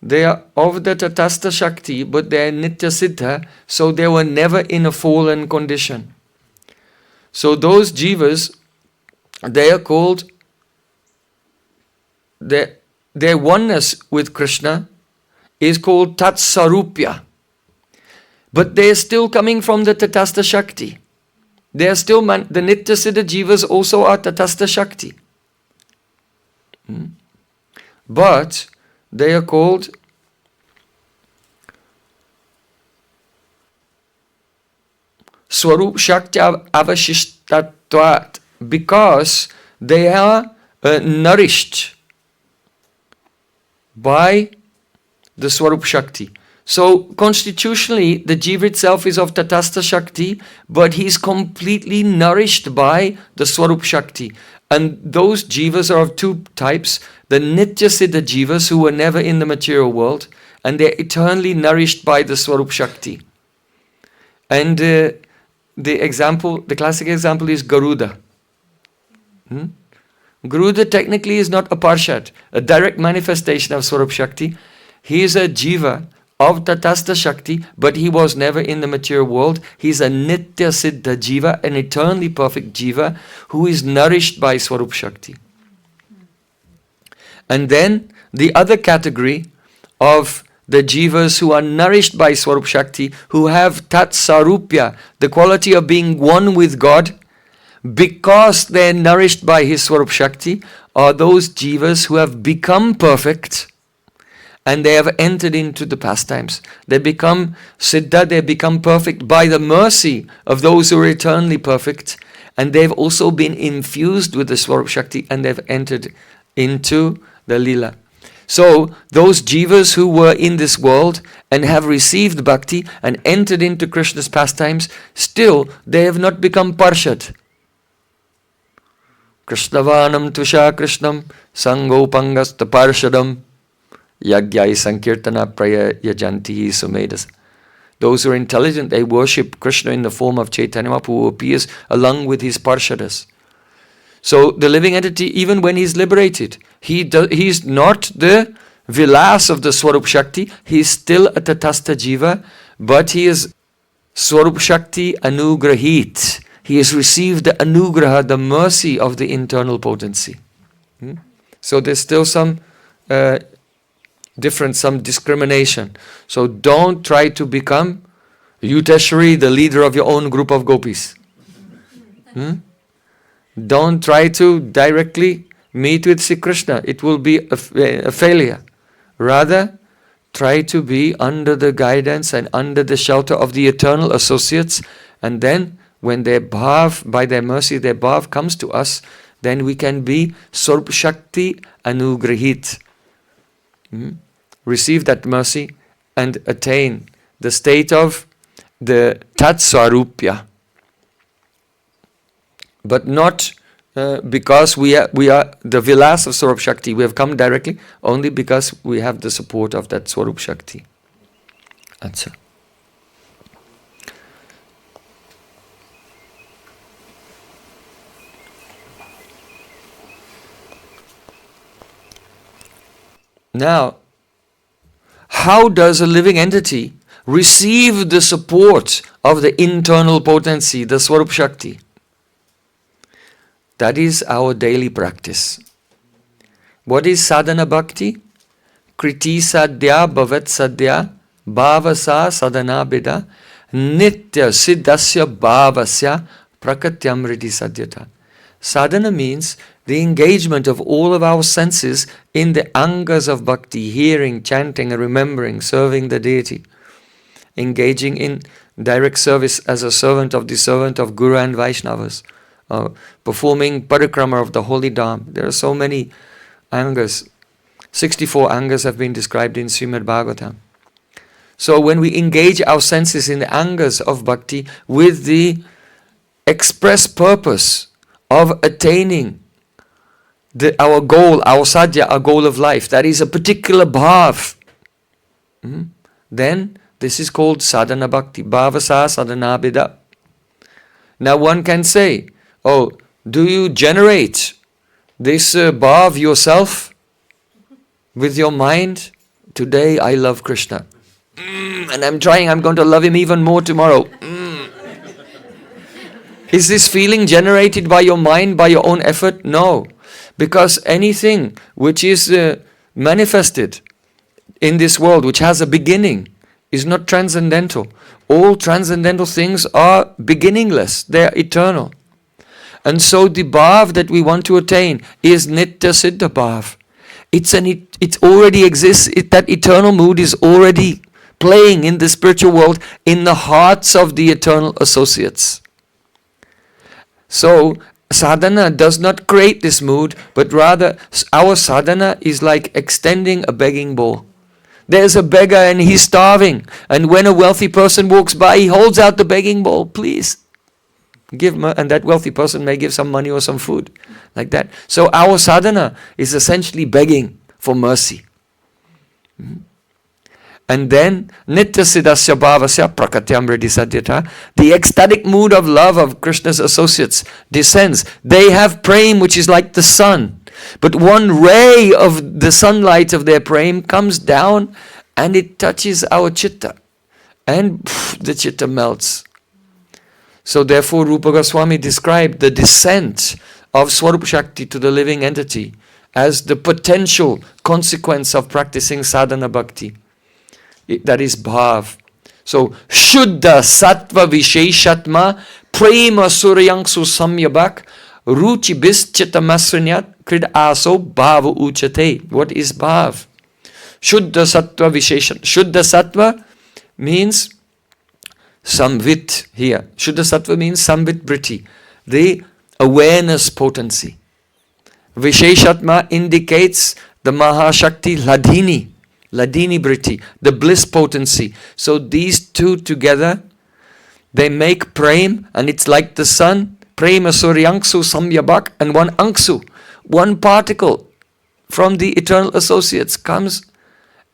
They are of the Tatastha Shakti, but they are Nitya Siddha, so they were never in a fallen condition. So those Jivas, they are called, their oneness with Krishna is called Tat Sarupya. But they are still coming from the Tatastha Shakti. They are still, the Nitya Siddha Jivas also are Tatastha Shakti. But they are called Swarup Shakti Avashishtatvat, because they are nourished by the Swarup Shakti. So constitutionally, the Jiva itself is of Tatastha Shakti, but he is completely nourished by the Swarup Shakti. And those Jivas are of two types: the Nitya Siddha Jivas, who were never in the material world, and they're eternally nourished by the Swarup Shakti. And the classic example is Garuda. Garuda technically is not a Parshad, a direct manifestation of Swarup Shakti. He is a Jiva of Tatastha Shakti, but he was never in the material world. He's a Nitya Siddha Jiva, an eternally perfect Jiva, who is nourished by Swarup Shakti. And then the other category of the Jivas who are nourished by Swarup Shakti, who have Tat Sarupya, the quality of being one with God, because they're nourished by his Swarup Shakti, are those Jivas who have become perfect and they have entered into the pastimes. They become Siddha, they become perfect by the mercy of those who are eternally perfect, and they've also been infused with the Swarup Shakti and they've entered into the Leela. So those Jivas who were in this world and have received Bhakti and entered into Krishna's pastimes, still they have not become Parshad. Krishnavanam Tusha Krishnam Sangopangasta Parshadam Yagyai Sankirtana Prayajanti Sumedas. Those who are intelligent, they worship Krishna in the form of Chaitanya Mahaprabhu, who appears along with his Parshadas. So the living entity, even when he's liberated, he's not the vilas of the Swarup Shakti, he's still a Tatastha Jiva, but he is Swarup Shakti Anugrahit. He has received the Anugraha, the mercy of the internal potency. So there's still some difference, some discrimination. So don't try to become Yuteshwari, the leader of your own group of gopis. Don't try to directly meet with Sri Krishna. It will be a failure. Rather, try to be under the guidance and under the shelter of the eternal associates, and then when their bhav, by their mercy, their bhav comes to us, then we can be Swarup Shakti Anugrahit. Receive that mercy and attain the state of the Tat Swarupya. But not because we are the vilas of Swarup Shakti. We have come directly only because we have the support of that Swarup Shakti. Acha. Now, how does a living entity receive the support of the internal potency, the Swarup Shakti? That is our daily practice. What is sadhana bhakti? Kriti sadhya bhavat sadhya bhavasa sadhana bida nitya siddhasya bhavasya prakatyamriti sadhyata. Sadhana means the engagement of all of our senses in the angas of bhakti, hearing, chanting, remembering, serving the deity, engaging in direct service as a servant of Guru and Vaishnavas, performing parikrama of the holy dham. There are so many angas. 64 angas have been described in Srimad Bhagavatam. So when we engage our senses in the angas of bhakti with the express purpose of attaining our goal, our sadhya, our goal of life, that is a particular bhav, then this is called sadhana bhakti, bhavasa sadhana bida. Now one can say, oh, Do you generate this bhav yourself with your mind? Today I love Krishna. And I'm going to love him even more tomorrow. Is this feeling generated by your mind, by your own effort? No. Because anything which is manifested in this world, which has a beginning, is not transcendental. All transcendental things are beginningless. They are eternal. And so the bhav that we want to attain is nitya siddha bhav. It already exists. That eternal mood is already playing in the spiritual world in the hearts of the eternal associates. So sadhana does not create this mood, but rather our sadhana is like extending a begging bowl. There's a beggar and he's starving, and when a wealthy person walks by, he holds out the begging bowl. Please give, and that wealthy person may give some money or some food, like that. So our sadhana is essentially begging for mercy. And then nitya siddhasya bhavasya prakatyam riddhi sadyata, the ecstatic mood of love of Krishna's associates descends. They have prem, which is like the sun, but one ray of the sunlight of their prem comes down and it touches our chitta, and the chitta melts. So therefore Rupa Goswami described the descent of Swarup Shakti to the living entity as the potential consequence of practicing sadhana bhakti. That is bhav. So Shuddha Sattva Visheshatma Prema Suryangsu Samyabak Ruchi Bischita Masrinyat Krid Aso Bhava Uchate. What is bhav? Shuddha Sattva Visheshan. Shuddha Sattva means samvit here. Shuddha Sattva means samvit britti, the awareness potency. Visheshatma indicates the Mahashakti Ladini. Ladini Britti, the bliss potency. So these two together, they make prem, and it's like the sun. Prema Suryanksu Samyabak, and one anksu, one particle from the eternal associates comes,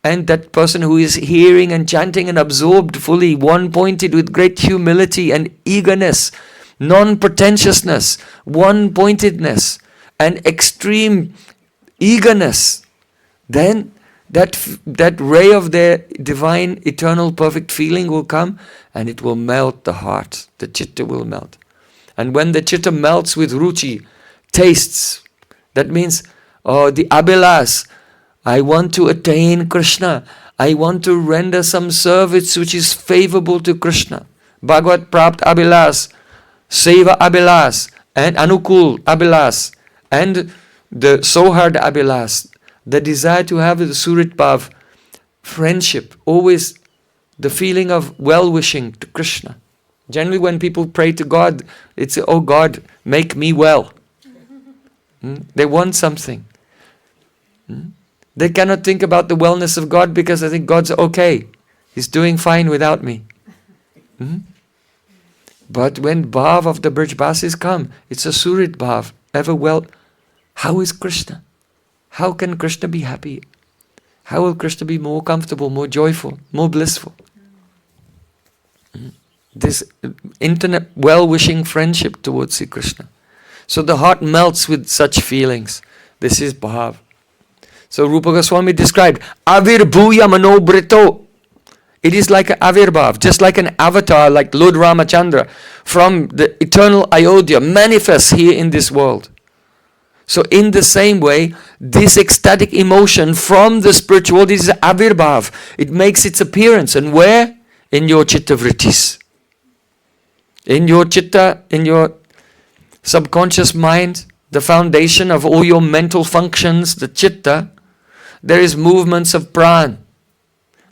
and that person who is hearing and chanting and absorbed fully, one pointed with great humility and eagerness, non-pretentiousness, one pointedness, and extreme eagerness, then that ray of their divine, eternal, perfect feeling will come, and it will melt the heart. The chitta will melt. And when the chitta melts with ruchi, tastes, that means the abhilas, I want to attain Krishna. I want to render some service which is favorable to Krishna. Bhagavad Prapt abhilas, Seva abhilas, and Anukul abhilas, and the Sohard abhilas. The desire to have the Surit Bhav, friendship, always the feeling of well-wishing to Krishna. Generally when people pray to God, it's, oh God, make me well. They want something. They cannot think about the wellness of God because they think God's okay. He's doing fine without me. But when Bhav of the Brij Basis come, it's a Surit Bhav, ever well. How is Krishna? How can Krishna be happy? How will Krishna be more comfortable, more joyful, more blissful? This intimate well-wishing friendship towards Sri Krishna. So the heart melts with such feelings. This is bhav. So Rupa Goswami described Avirbhuya Manobrito. It is like an avirbhav, just like an avatar, like Lord Ramachandra from the eternal Ayodhya manifests here in this world. So in the same way, this ecstatic emotion from the spiritual world is avirbhav. It makes its appearance. And where? In your chitta vrittis. In your chitta, in your subconscious mind, the foundation of all your mental functions, the chitta, there is movements of pran.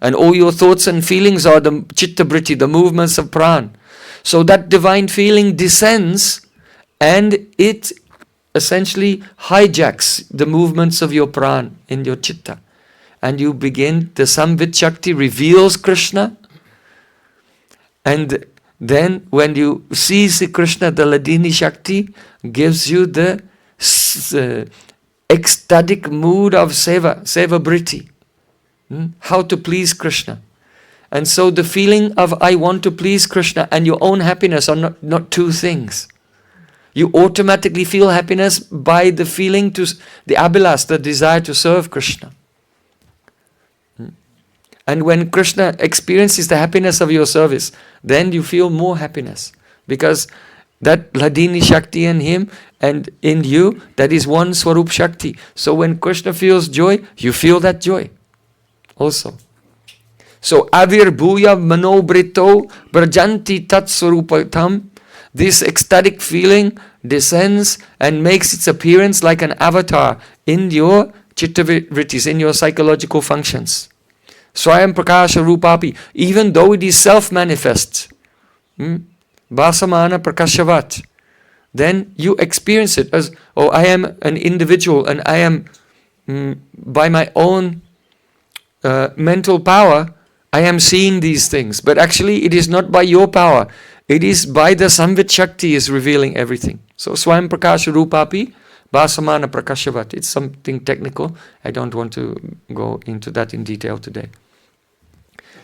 And all your thoughts and feelings are the chitta vritti, the movements of pran. So that divine feeling descends and it essentially hijacks the movements of your pran in your chitta. And you begin, the Samvit Shakti reveals Krishna. And then when you see Krishna, the Ladini Shakti gives you the ecstatic mood of seva britti. How to please Krishna. And so the feeling of I want to please Krishna and your own happiness are not two things. You automatically feel happiness by the feeling to, the abhilas, the desire to serve Krishna. And when Krishna experiences the happiness of your service, then you feel more happiness. Because that Ladini Shakti in him and in you, that is one Swarup Shakti. So when Krishna feels joy, you feel that joy also. So Avir Bhuya Manobrito Brajanti Tat Swarupatam, this ecstatic feeling descends and makes its appearance like an avatar in your chitta vrittis, in your psychological functions. Swayam Prakasha Rupapi, even though it is self-manifest, Vasamana Prakashavat, then you experience it as, oh, I am an individual and I am, by my own mental power, I am seeing these things. But actually it is not by your power, it is by the Samvit Shakti is revealing everything. So Swayam Prakasha Rupapi, Vasamana Prakashavat. It's something technical. I don't want to go into that in detail today.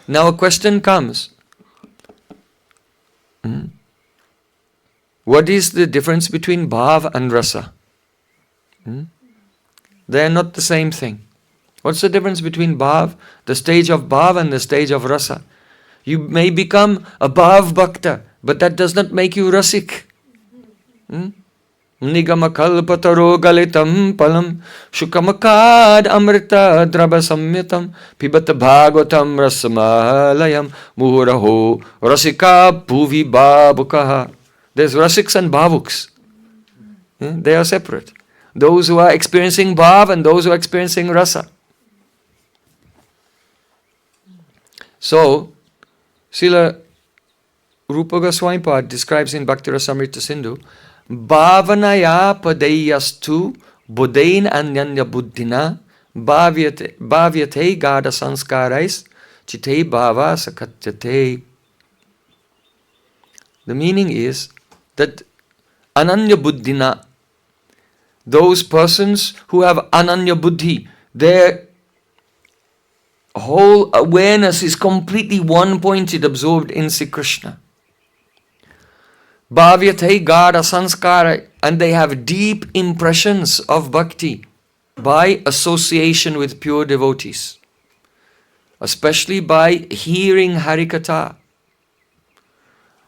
Now a question comes. What is the difference between bhav and rasa? They are not the same thing. What's the difference between bhav, the stage of bhav, and the stage of rasa? You may become a bhav bhakta, but that does not make you rasik. Nigama kalpataro galitam palam shukamakad amrita draba samyatam pibata bhagavatam rasamalayam muhuraho rasika bhuvi bhavukaha. There's rasiks and bhavuks. They are separate. Those who are experiencing bhav and those who are experiencing rasa. So, Srila Rupa Goswami Pad describes in Bhakti Rasamrita Sindhu, Bhavanaya padayastu buddhain anyanya buddhina bhavyate gada sanskarais chite bhava sakatyate. The meaning is that ananya buddhina, those persons who have ananya buddhi, their whole awareness is completely one-pointed, absorbed in Sri Krishna. Bhavyate gada sanskara, and they have deep impressions of bhakti by association with pure devotees, especially by hearing Harikatha.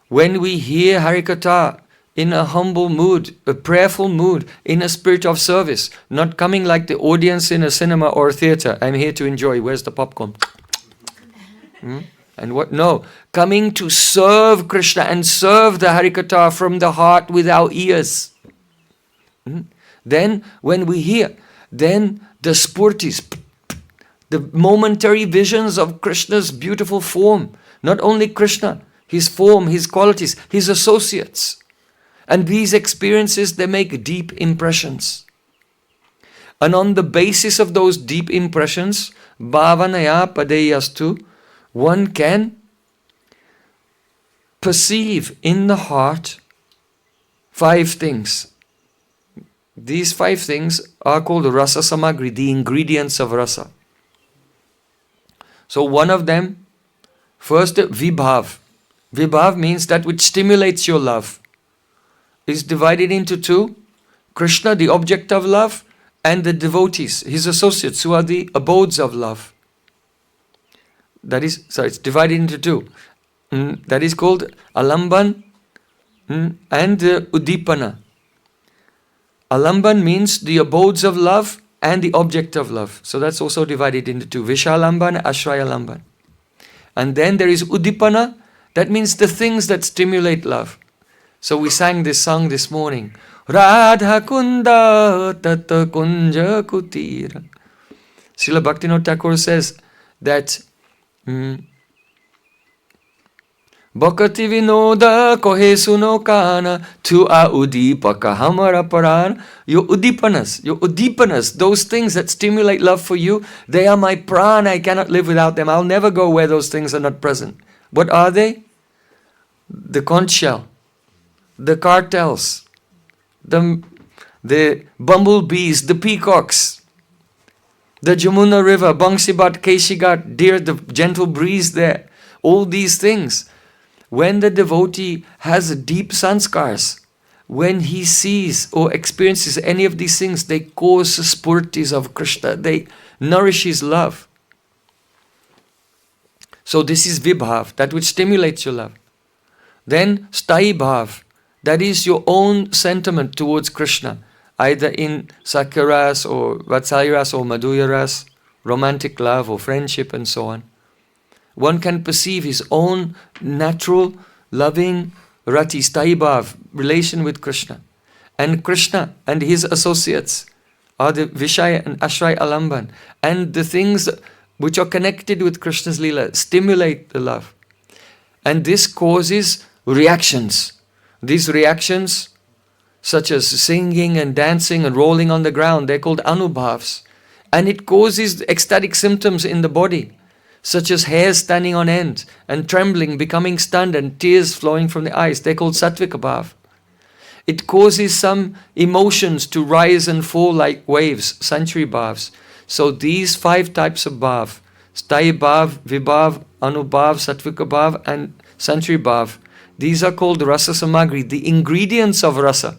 When we hear Harikatha in a humble mood, a prayerful mood, in a spirit of service, not coming like the audience in a cinema or a theatre, I'm here to enjoy, where's the popcorn? And what? No, coming to serve Krishna and serve the Harikatha from the heart without ears. Then when we hear, then the spurtis, the momentary visions of Krishna's beautiful form, not only Krishna, his form, his qualities, his associates. And these experiences, they make deep impressions. And on the basis of those deep impressions, bhavanaya padeyastu, one can perceive in the heart 5 things. These 5 things are called rasa samagri, the ingredients of rasa. So one of them, first vibhav. Vibhav means that which stimulates your love. Is divided into 2. Krishna, the object of love, and the devotees, his associates, who are the abodes of love. That is, it's divided into 2. That is called alamban and udipana. Alamban means the abodes of love and the object of love. So that's also divided into 2. Vishalamban, Ashrayalamban. And then there is udipana. That means the things that stimulate love. So we sang this song this morning. Radha Kunda Tata Kunja Kutira. Srila Bhaktivinoda Thakur says that Bhakti Vinoda Kohe Suno Kana Tu A Udipaka Hamara Paran. Your udipanas, those things that stimulate love for you, they are my prana. I cannot live without them. I'll never go where those things are not present. What are they? The conch shell, the cartels, the bumblebees, the peacocks, the Jamuna river, Bangsibat, Keshigat, deer, the gentle breeze there. All these things. When the devotee has deep sanskars, when he sees or experiences any of these things, they cause spurtis of Krishna. They nourish his love. So this is vibhav, that which stimulates your love. Then sthai bhav, that is your own sentiment towards Krishna, either in sakyaras or vatsalyaras or madhuryaras, romantic love or friendship and so on. One can perceive his own natural, loving, rati, sthai bhav, relation with Krishna. And Krishna and his associates are the Vishaya and Ashray Alamban. And the things which are connected with Krishna's Leela stimulate the love. And this causes reactions. These reactions, such as singing and dancing and rolling on the ground, they're called anubhavs. And it causes ecstatic symptoms in the body, such as hair standing on end and trembling, becoming stunned, and tears flowing from the eyes. They're called sattvika bhav. It causes some emotions to rise and fall like waves, sanchari bhavs. So these 5 types of bhav, sthai bhav, vibhav, anubhav, sattvika bhav and sanchari bhav, these are called rasa samagri, the ingredients of rasa.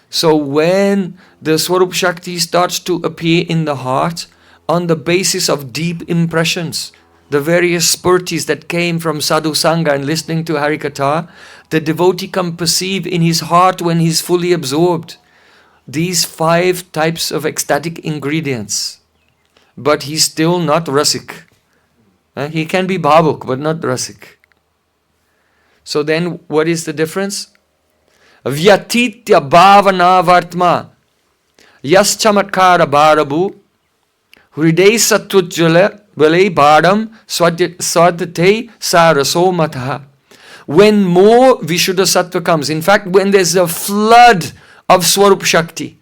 So when the Swarup Shakti starts to appear in the heart on the basis of deep impressions, the various spurtis that came from sadhu sangha and listening to Harikatha, the devotee can perceive in his heart when he's fully absorbed these 5 types of ecstatic ingredients. But he's still not rasik. He can be bhavuk, but not rasik. So then what is the difference? Vyatitya bhavana vartma yas chamatkara bharabu hriday satujjala vale bhadam swadate saraso matha. When more Vishuddha Sattva comes, in fact when there's a flood of Swarup Shakti,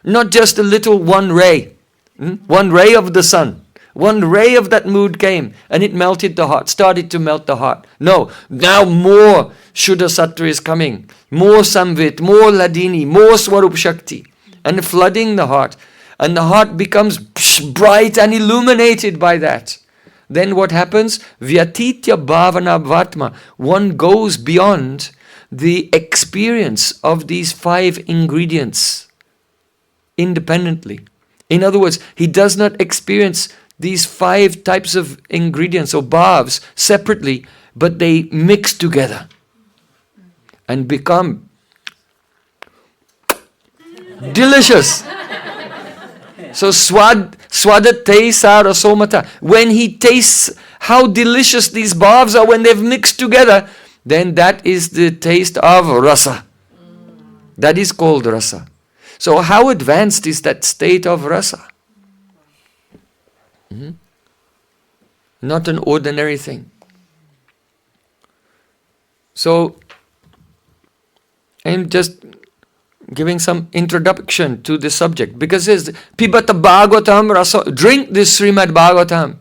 not just a little one ray of the sun, one ray of that mood came and it melted the heart, started to melt the heart. No, now more Shuddha Sattva is coming, more Samvit, more Ladini, more Swarup Shakti, and flooding the heart. And the heart becomes bright and illuminated by that. Then what happens? Vyatitya bhavana vatma. One goes beyond the experience of these 5 ingredients independently. In other words, he does not experience these 5 types of ingredients or bhavs separately, but they mix together and become delicious. So swadate sarasomata. When he tastes how delicious these bhavs are when they've mixed together, then that is the taste of rasa. That is called rasa. So how advanced is that state of rasa? Not an ordinary thing. So I'm just giving some introduction to this subject, because it says Pibata Bhagavatam rasa, drink this Srimad Bhagavatam,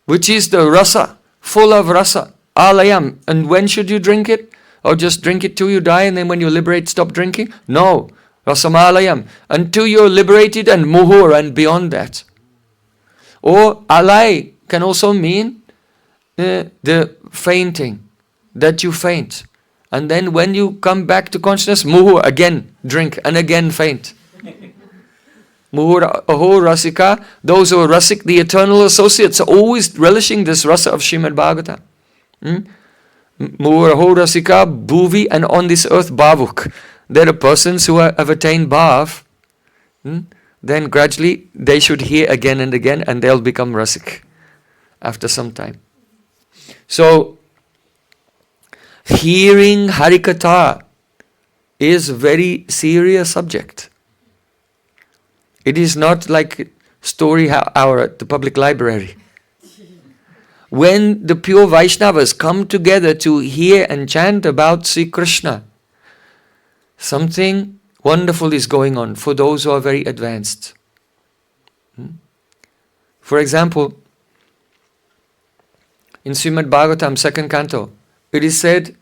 which is the rasa, full of rasa, alayam. And when should you drink it? Or just drink it till you die and then when you liberate stop drinking? No, rasamalayam, until you're liberated, and muhur, and beyond that. Or alay can also mean the fainting, that you faint. And then when you come back to consciousness, muhur, again drink and again faint. Muhur aho rasika, those who are rasik, the eternal associates, are always relishing this rasa of Srimad Bhagavatam. Muhur aho rasika, bhuvi, and on this earth bhavuk. There are persons who have attained bhav, then gradually they should hear again and again and they'll become rasik after some time. So, hearing Harikatha is a very serious subject. It is not like story hour at the public library. When the pure Vaishnavas come together to hear and chant about Sri Krishna, something wonderful is going on for those who are very advanced. For example, in Srimad Bhagavatam, 2nd canto, it is said,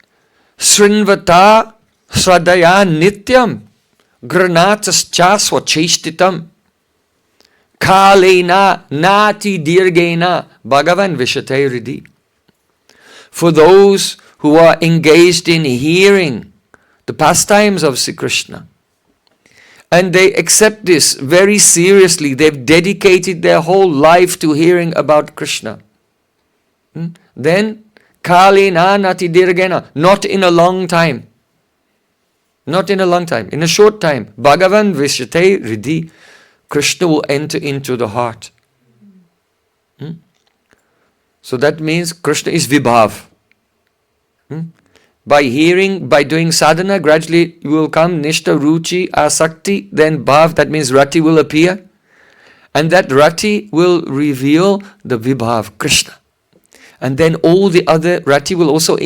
Srinvata Sradaya Nityam Granatascha Swacheshtitam Kalena Nati Dirgena Bhagavan Vishate Ridi. For those who are engaged in hearing the pastimes of Sri Krishna. And they accept this very seriously. They've dedicated their whole life to hearing about Krishna. Then, Kalina nati dirgena, not in a long time. Not in a long time, in a short time. Bhagavan Vishate Riddhi, Krishna will enter into the heart. So that means Krishna is Vibhav. By hearing, by doing sadhana, gradually you will come Nishta, Ruchi, Asakti, then Bhav, that means Rati will appear. And that Rati will reveal the Vibhav, Krishna. And then all the other, Rati will also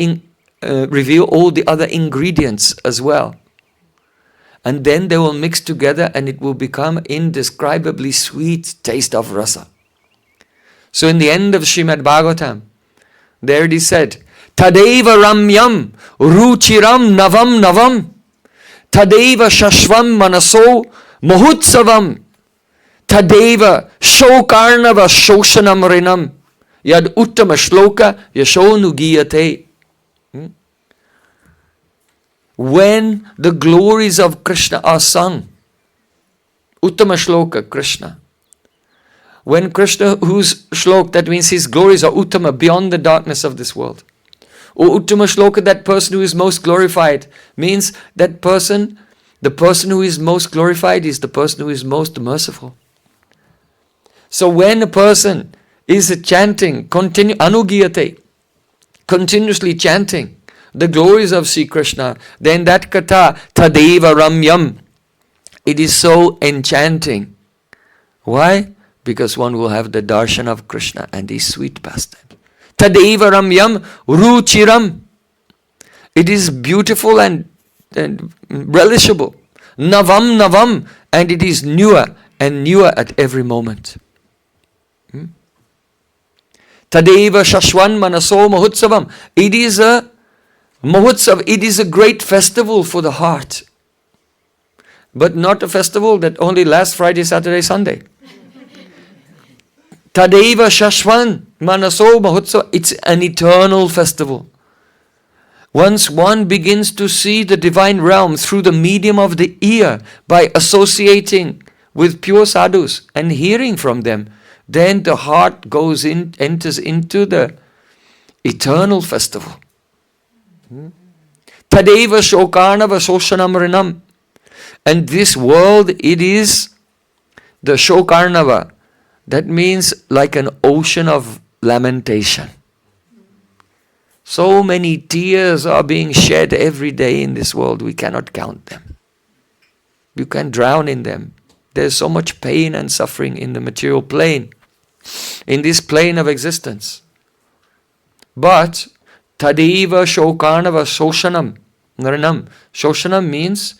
reveal all the other ingredients as well. And then they will mix together and it will become indescribably sweet taste of rasa. So in the end of Srimad Bhagavatam, there it is said, Tadeva ramyam ruchiram navam navam Tadeva shashvam manaso mahutsavam Tadeva shokarnava shoshanam rinam Yad uttama shloka yashonugiyate. When the glories of Krishna are sung, uttama shloka, Krishna. When Krishna, whose shlok, that means his glories are uttama, beyond the darkness of this world. Or uttama shloka, that person who is most glorified, means that person, the person who is most glorified is the person who is most merciful. So when a person is chanting, anugiyate, continuously chanting the glories of Sri Krishna, then that katha, tadeva ramyam, it is so enchanting. Why? Because one will have the darshan of Krishna and his sweet pastime. Tadeva ramyam ruchiram. It is beautiful and relishable. Navam navam, and it is newer and newer at every moment. Tadeva shashwan manaso mahutsavam. It is a mahutsav, it is a great festival for the heart. But not a festival that only lasts Friday, Saturday, Sunday. Tadeva shashwan manaso mahutsav. It's an eternal festival. Once one begins to see the divine realm through the medium of the ear, by associating with pure sadhus and hearing from them, then the heart enters into the eternal festival. Tadeva shokarnava soshanam rinam. And this world, it is the shokarnava. That means like an ocean of lamentation. So many tears are being shed every day in this world, we cannot count them. You can drown in them. There's so much pain and suffering in the material plane, in this plane of existence. But Tadeva shokarnava soshanam naranam. Soshanam means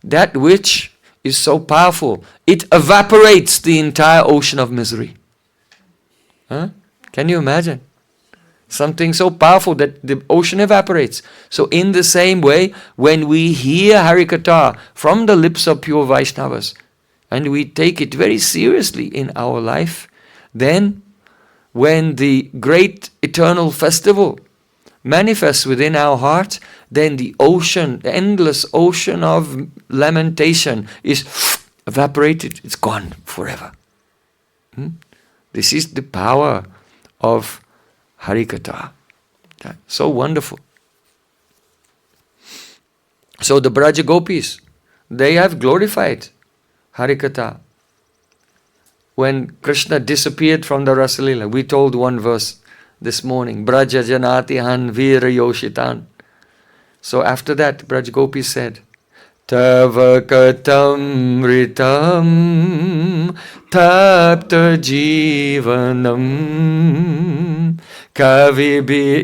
that which is so powerful, it evaporates the entire ocean of misery. Can you imagine? Something so powerful that the ocean evaporates. So in the same way, when we hear Harikatha from the lips of pure Vaishnavas, and we take it very seriously in our life, then when the great eternal festival manifests within our heart, then the ocean, the endless ocean of lamentation is evaporated. It's gone forever. This is the power of Harikatha. So wonderful. So the Braja Gopis, they have glorified Harikatha. When Krishna disappeared from the Rasalila, we told one verse this morning, Braja Janati Han Veera Yoshitan. So after that, Braja Gopis said, Tava katam ritam tapta jivanam kavibi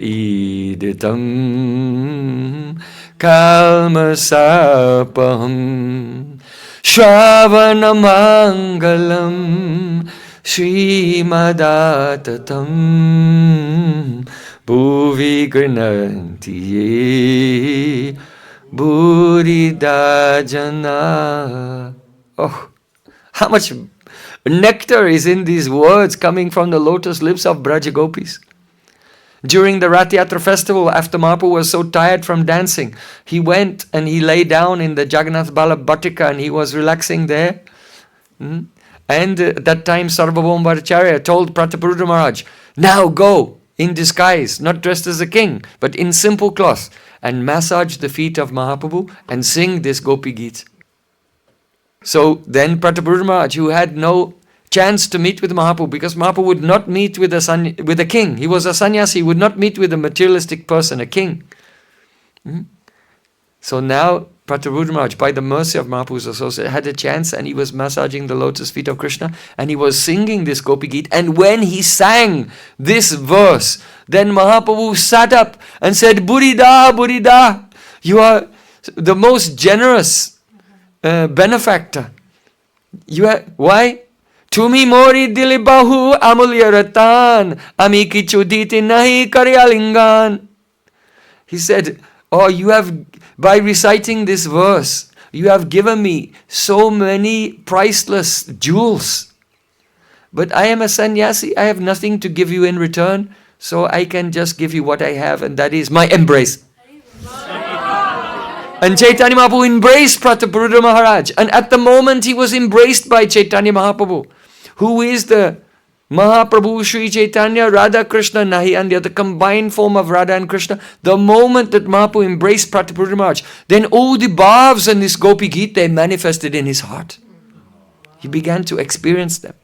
iditam kalmasapaham shravanamangalam Srimadattatam bhuvi granantiye buridajana. Oh, how much nectar is in these words coming from the lotus lips of Braja Gopis. During the Rath Yatra festival, after Mahaprabhu was so tired from dancing, he went and he lay down in the Jagannath Ballabh Bhattika and he was relaxing there. And at that time Sarvabhauma Bhattacharya told Prataparudra Maharaj, now go in disguise, not dressed as a king, but in simple cloth, and massage the feet of Mahaprabhu and sing this Gopi Geet. So then Prataparudra Maharaj, who had no chance to meet with Mahaprabhu, because Mahaprabhu would not meet with a king. He was a sannyasi, he would not meet with a materialistic person, a king. So now Prataparudra Maharaj, by the mercy of Mahaprabhu's associate, had a chance, and he was massaging the lotus feet of Krishna and he was singing this Gopi Geet. And when he sang this verse, then Mahaprabhu sat up and said, Burida, Burida, you are the most generous benefactor. You are, why? Tumi mori dili bahu amulya ratan ami kichu diti nahi karyalingan. He said, oh, you have, by reciting this verse, you have given me so many priceless jewels. But I am a sannyasi, I have nothing to give you in return, so I can just give you what I have, and that is my embrace. And Chaitanya Mahaprabhu embraced Prataparudra Maharaj, and at the moment he was embraced by Chaitanya Mahaprabhu, who is the Mahaprabhu Sri Chaitanya, Radha Krishna, Nahi and the combined form of Radha and Krishna. The moment that Mahaprabhu embraced Prataparudra Maharaj, then all the bhavs and this Gopi Geet, they manifested in his heart. He began to experience them.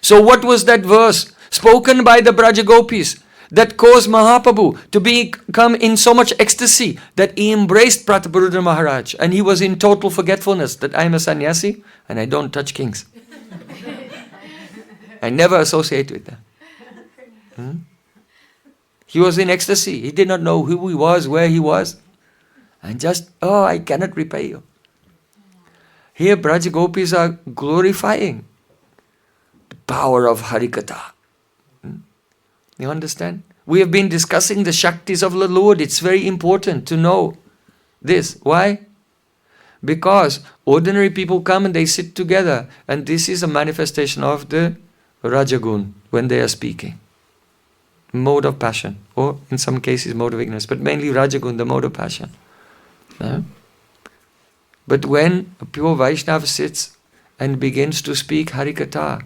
So what was that verse spoken by the Braja Gopis that caused Mahaprabhu to become in so much ecstasy that he embraced Prataparudra Maharaj and he was in total forgetfulness that I am a sannyasi and I don't touch kings. I never associate with them. He was in ecstasy. He did not know who he was, where he was. And just, oh, I cannot repay you. Here Braja Gopis are glorifying the power of Harikatha. You understand? We have been discussing the Shaktis of the Lord. It's very important to know this. Why? Because ordinary people come and they sit together, and this is a manifestation of the Rajagun when they are speaking. Mode of passion, or in some cases mode of ignorance, but mainly Rajagun, the mode of passion. But when a pure Vaishnava sits and begins to speak Harikatha,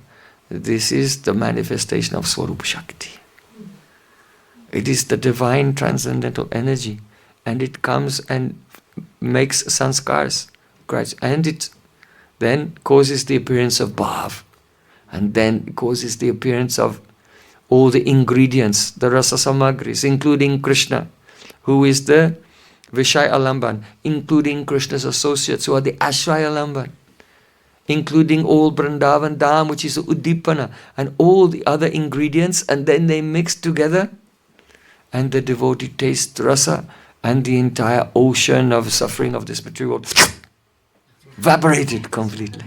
this is the manifestation of Swarupa Shakti. It is the divine transcendental energy, and it comes and makes sanskars, and it then causes the appearance of bhav, and then causes the appearance of all the ingredients, the rasa samagris, including Krishna, who is the Vishaya Alamban, including Krishna's associates, who are the Ashraya Alamban, including all Vrindavan Dham, which is the Uddipana, and all the other ingredients, and then they mix together, and the devotee tastes rasa, and the entire ocean of suffering of this material world evaporated completely.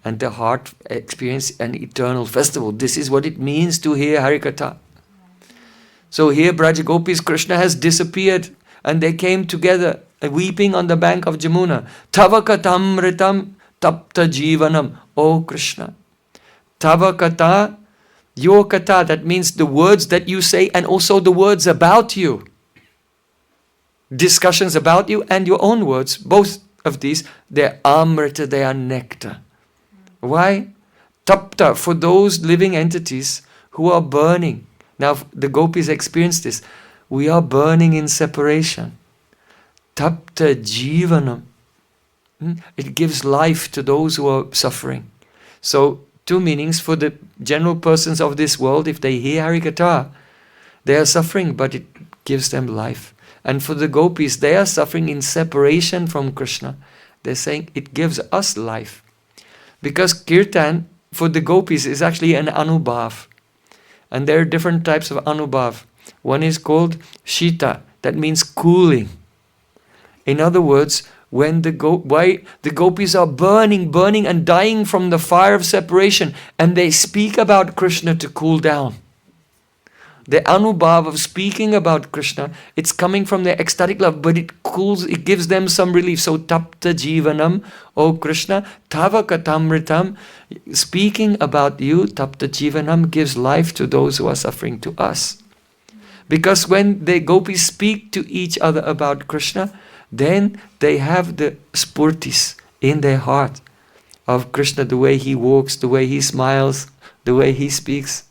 And the heart experienced an eternal festival. This is what it means to hear Harikatha. So here Braja Gopis, Krishna has disappeared, and they came together weeping on the bank of Jamuna. Tava katam ritam tapta jivanam. O Krishna. Tava kata, your kata, that means the words that you say and also the words about you. Discussions about you and your own words, both of these, they're amrita, they are nectar. Why? Tapta, for those living entities who are burning. Now the gopis experience this. We are burning in separation. Tapta jivanam. It gives life to those who are suffering. So two meanings for the general persons of this world. If they hear Harikatha, they are suffering, but it gives them life. And for the gopis, they are suffering in separation from Krishna. They're saying it gives us life. Because kirtan for the gopis is actually an anubhav. And there are different types of anubhav. One is called shita, that means cooling. In other words, when the gopis are burning and dying from the fire of separation, and they speak about Krishna to cool down. the anubhav of speaking about Krishna, it's coming from their ecstatic love, but it gives them some relief. So tapta jivanam, O Krishna, tava katamritam, speaking about you, tapta jivanam, gives life to those who are suffering, to us. Because when the gopis speak to each other about Krishna, then they have the spurtis in their heart of Krishna, the way he walks, the way he smiles, the way he speaks.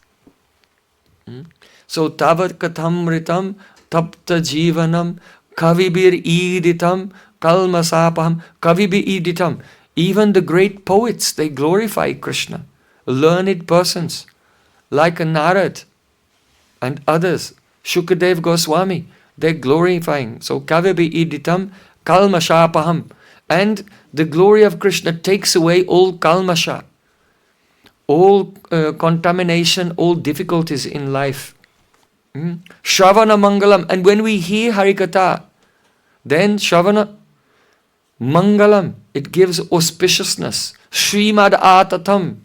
So tavat kathamritam tapta jivanam kavibir iditam kalmasapaham kavibir iditam. Even the great poets, they glorify Krishna. Learned persons like a Narad and others, Shukadev Goswami, they're glorifying. So kavibir iditam kalmasapaham. And the glory of Krishna takes away all kalmasha, all contamination, all difficulties in life. Shravana Mangalam. And when we hear Harikatha, then Shravana Mangalam, it gives auspiciousness. Srimad Atatam.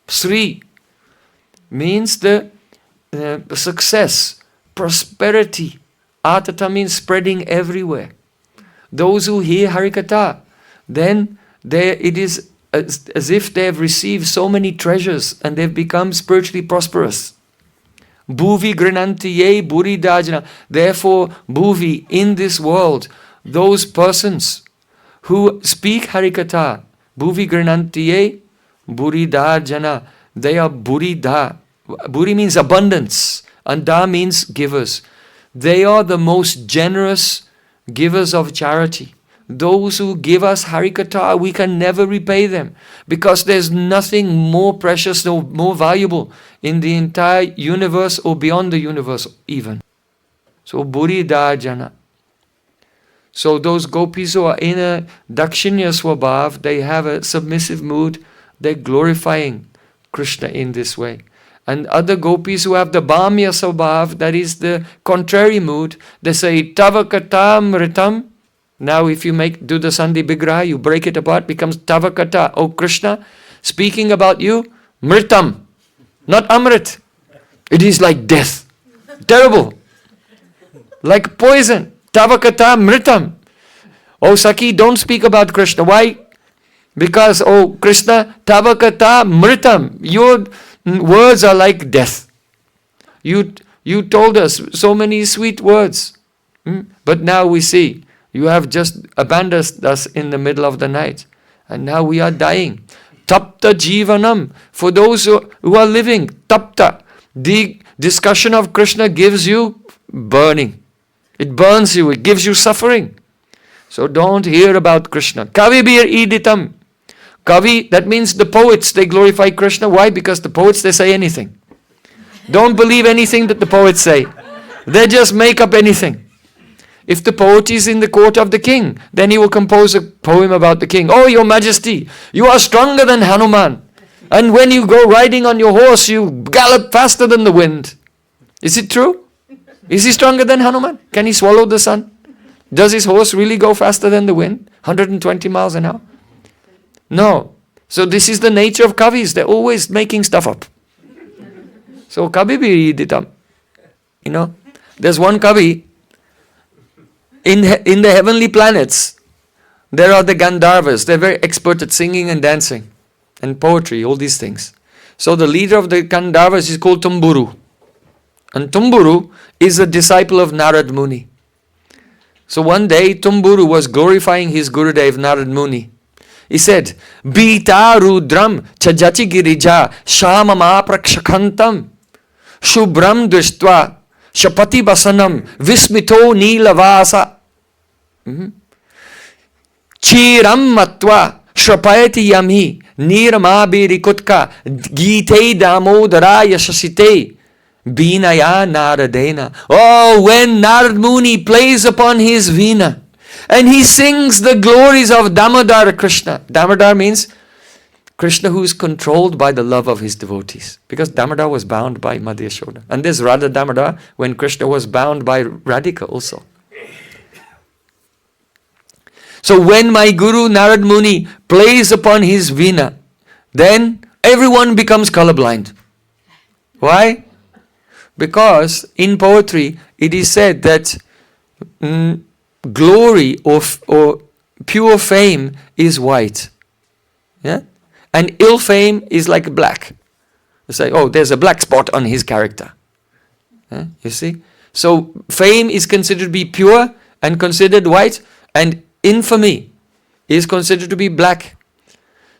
Sri means the success, prosperity. Atata means spreading everywhere. Those who hear Harikatha, then it is as if they have received so many treasures and they've become spiritually prosperous. Bhuvi grinantiye buridajana. Therefore, bhuvi, in this world, those persons who speak Harikatha, bhuvi grinantiye buridajana, they are burida. Buri means abundance, and da means givers. They are the most generous givers of charity. Those who give us Harikatha, we can never repay them, because there's nothing more precious, no more valuable in the entire universe or beyond the universe even. So Burida Jana. So those gopis who are in a Dakshinya Swabhav, they have a submissive mood, they're glorifying Krishna in this way. And other gopis who have the Bhamya Swabhav, that is the contrary mood, they say Tava Kata Mritam. Now if you do the Sandhi Bigraha, you break it apart, becomes Tava Kata. Oh Krishna, speaking about you, Mritam, not Amrit. It is like death. Terrible. Like poison. Tava Kata Mritam. Oh Saki, don't speak about Krishna. Why? Because, oh Krishna, Tava Kata Mritam. Your words are like death. You told us so many sweet words. But now we see, you have just abandoned us in the middle of the night. And now we are dying. Tapta jivanam. For those who are living, tapta. The discussion of Krishna gives you burning. It burns you. It gives you suffering. So don't hear about Krishna. Kavibir iditam. Kavi, that means the poets, they glorify Krishna. Why? Because the poets, they say anything. Don't believe anything that the poets say. They just make up anything. If the poet is in the court of the king, then he will compose a poem about the king. Oh, your majesty, you are stronger than Hanuman. And when you go riding on your horse, you gallop faster than the wind. Is it true? Is he stronger than Hanuman? Can he swallow the sun? Does his horse really go faster than the wind? 120 miles an hour? No. So this is the nature of kavis. They're always making stuff up. So kavi bhi iditam. There's one kavi. In the heavenly planets, there are the Gandharvas. They're very expert at singing and dancing and poetry, all these things. So the leader of the Gandharvas is called Tumburu. And Tumburu is a disciple of Narad Muni. So one day, Tumburu was glorifying his Gurudev, Narad Muni. He said, Bita Rudram Chajati Girija Shamama Prakshakantam Shubram Drishtva Shapati Basanam Vismito Nilavasa Chiram Matva Shrapayati Yami Niramabiri Kutka Gite Damodara Yashasite Vinaya Naradena. Oh, when Narad Muni plays upon his Veena and he sings the glories of Damodar Krishna. Damodar means Krishna who is controlled by the love of his devotees. Because Damodar was bound by Madhya Yashoda. And there's Radha Damodar when Krishna was bound by Radhika also. So when my Guru Narad Muni plays upon his Veena, then everyone becomes colorblind. Why? Because in poetry it is said that glory or pure fame is white. Yeah? And ill fame is like black. You say, oh, there's a black spot on his character. Yeah? You see? So fame is considered to be pure and considered white, and infamy is considered to be black.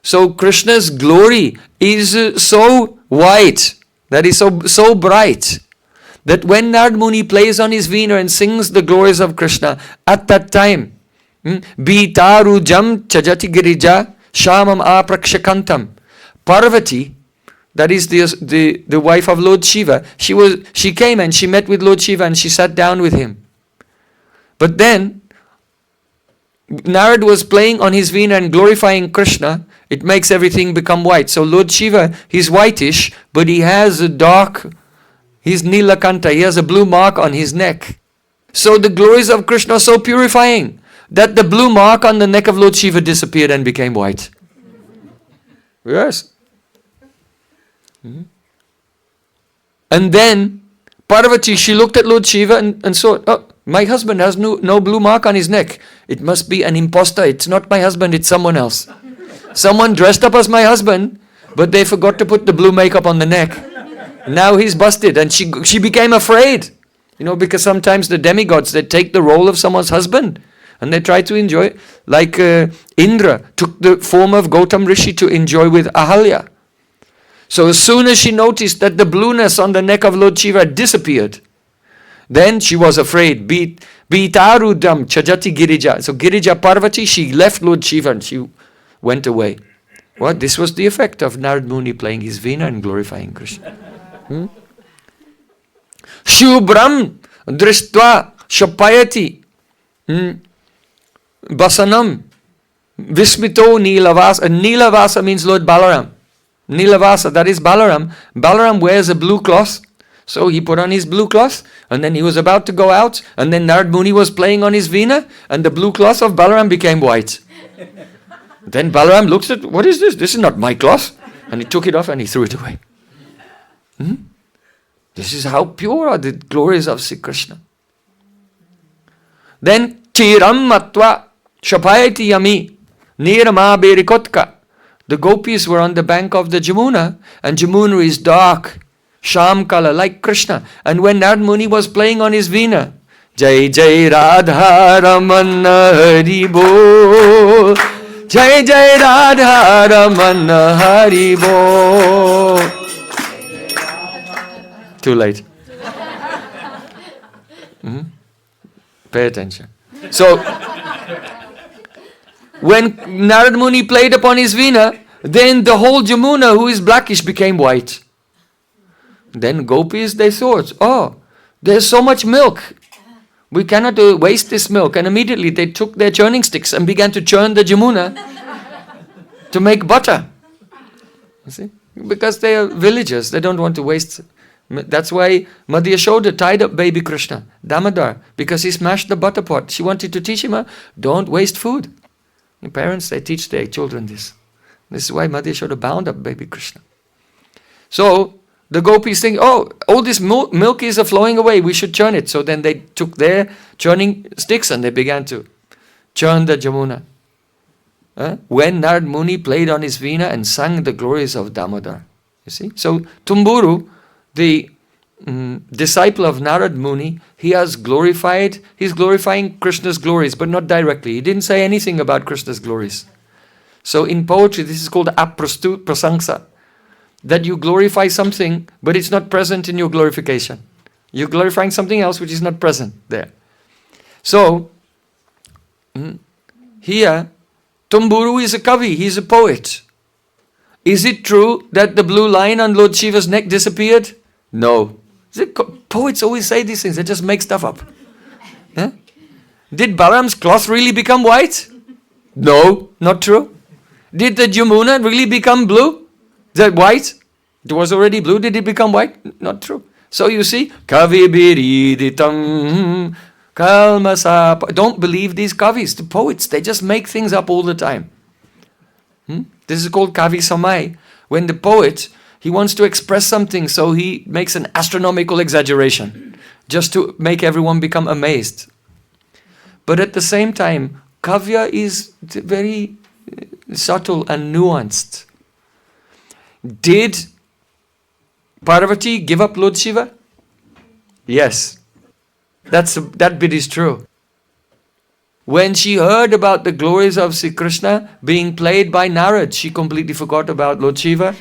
So Krishna's glory is so white, that is so bright, that when Narad Muni plays on his veena and sings the glories of Krishna, at that time, Bitaru jam chajati girija shamam aprakshakantam. Parvati, that is the wife of Lord Shiva, she came and she met with Lord Shiva and she sat down with him. But then Narad was playing on his veena and glorifying Krishna. It makes everything become white. So Lord Shiva, he's whitish, but he has a dark, he's Nilakanta, he has a blue mark on his neck. So the glories of Krishna are so purifying that the blue mark on the neck of Lord Shiva disappeared and became white. Yes. Mm-hmm. And then Parvati, she looked at Lord Shiva and saw, oh, my husband has no blue mark on his neck. It must be an imposter. It's not my husband, it's someone else. Someone dressed up as my husband, but they forgot to put the blue makeup on the neck. Now he's busted, and she became afraid. Because sometimes the demigods, they take the role of someone's husband and they try to enjoy it. Like Indra took the form of Gautam Rishi to enjoy with Ahalya. So as soon as she noticed that the blueness on the neck of Lord Shiva disappeared, then she was afraid. Bitarudam chajati girija. So Girija Parvati, she left Lord Shiva and she went away. What? This was the effect of Narad Muni playing his veena and glorifying Krishna. Shubram drishtva shapayati basanam vismito nilavasa. Nilavasa means Lord Balaram. Nilavasa, that is Balaram. Balaram wears a blue cloth. So he put on his blue cloth and then he was about to go out, and then Narad Muni was playing on his veena and the blue cloth of Balaram became white. Then Balaram looks at, what is this? This is not my cloth. And he took it off and he threw it away. This is how pure are the glories of Sri Krishna. Then Chiram matva shapayati yami nirama berikotka. The gopis were on the bank of the Jamuna, and Jamuna is dark, sham color, like Krishna. And when Narad Muni was playing on his veena, Jai Jai Radha Ramana Hari Bol, Jai Jai Radha Ramana Hari Bol. Too late. Pay attention. So, when Narad Muni played upon his veena, then the whole Jamuna, who is blackish, became white. Then gopis, they thought, oh, there's so much milk. We cannot waste this milk. And immediately they took their churning sticks and began to churn the Jamuna to make butter. You see? Because they are villagers, they don't want to waste. That's why Madhya Yashoda tied up baby Krishna, Damodar, because he smashed the butter pot. She wanted to teach him, don't waste food. The parents, they teach their children this. This is why Madhya Yashoda bound up baby Krishna. So the gopis think, oh, all this milk is flowing away, we should churn it. So then they took their churning sticks and they began to churn the Jamuna. When Narad Muni played on his veena and sang the glories of Damodar. You see? So Tumburu, the disciple of Narad Muni, he's glorifying Krishna's glories, but not directly. He didn't say anything about Krishna's glories. So in poetry, this is called aprastut prasangsa, that you glorify something, but it's not present in your glorification. You're glorifying something else which is not present there. So, here, Tumburu is a kavi, he's a poet. Is it true that the blue line on Lord Shiva's neck disappeared? No. Poets always say these things, they just make stuff up. Yeah? Did Balaram's cloth really become white? No, not true. Did the Jamuna really become blue? Is that white? It was already blue, did it become white? Not true. So you see, kavi biriditam kalmasapa. Don't believe these kavis, the poets, they just make things up all the time. This is called kavi samai. When the poet, He wants to express something, so he makes an astronomical exaggeration just to make everyone become amazed. But at the same time, kavya is very subtle and nuanced. Did Parvati give up Lord Shiva? Yes. That bit is true. When she heard about the glories of Sri Krishna being played by Narad, she completely forgot about Lord Shiva.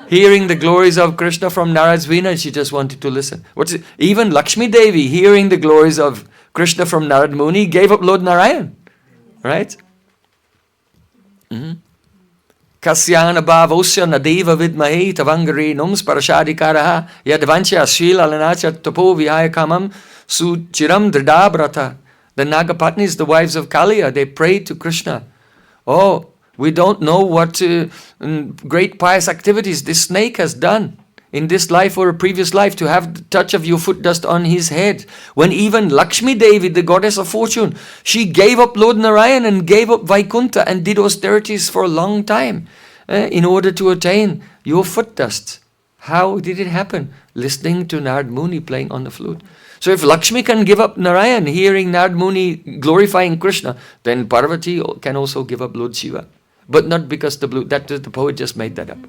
Hearing the glories of Krishna from Narad's veena, she just wanted to listen. Even Lakshmi Devi, hearing the glories of Krishna from Narad Muni, gave up Lord Narayan. Right? Kasyana bhavosya nadeva vidmahe tavangari nums parashadikaraha yadvancha shrilalanacha tapo vihaya kamam suchiram drdabrata. The Nagapatnis, the wives of Kaliya, they prayed to Krishna. Oh, we don't know what great pious activities this snake has done in this life or a previous life to have the touch of your foot dust on his head. When even Lakshmi Devi, the goddess of fortune, she gave up Lord Narayan and gave up Vaikuntha and did austerities for a long time in order to attain your foot dust. How did it happen? Listening to Narad Muni playing on the flute. So if Lakshmi can give up Narayan, hearing Narad Muni glorifying Krishna, then Parvati can also give up Lord Shiva. But not because the poet just made that up.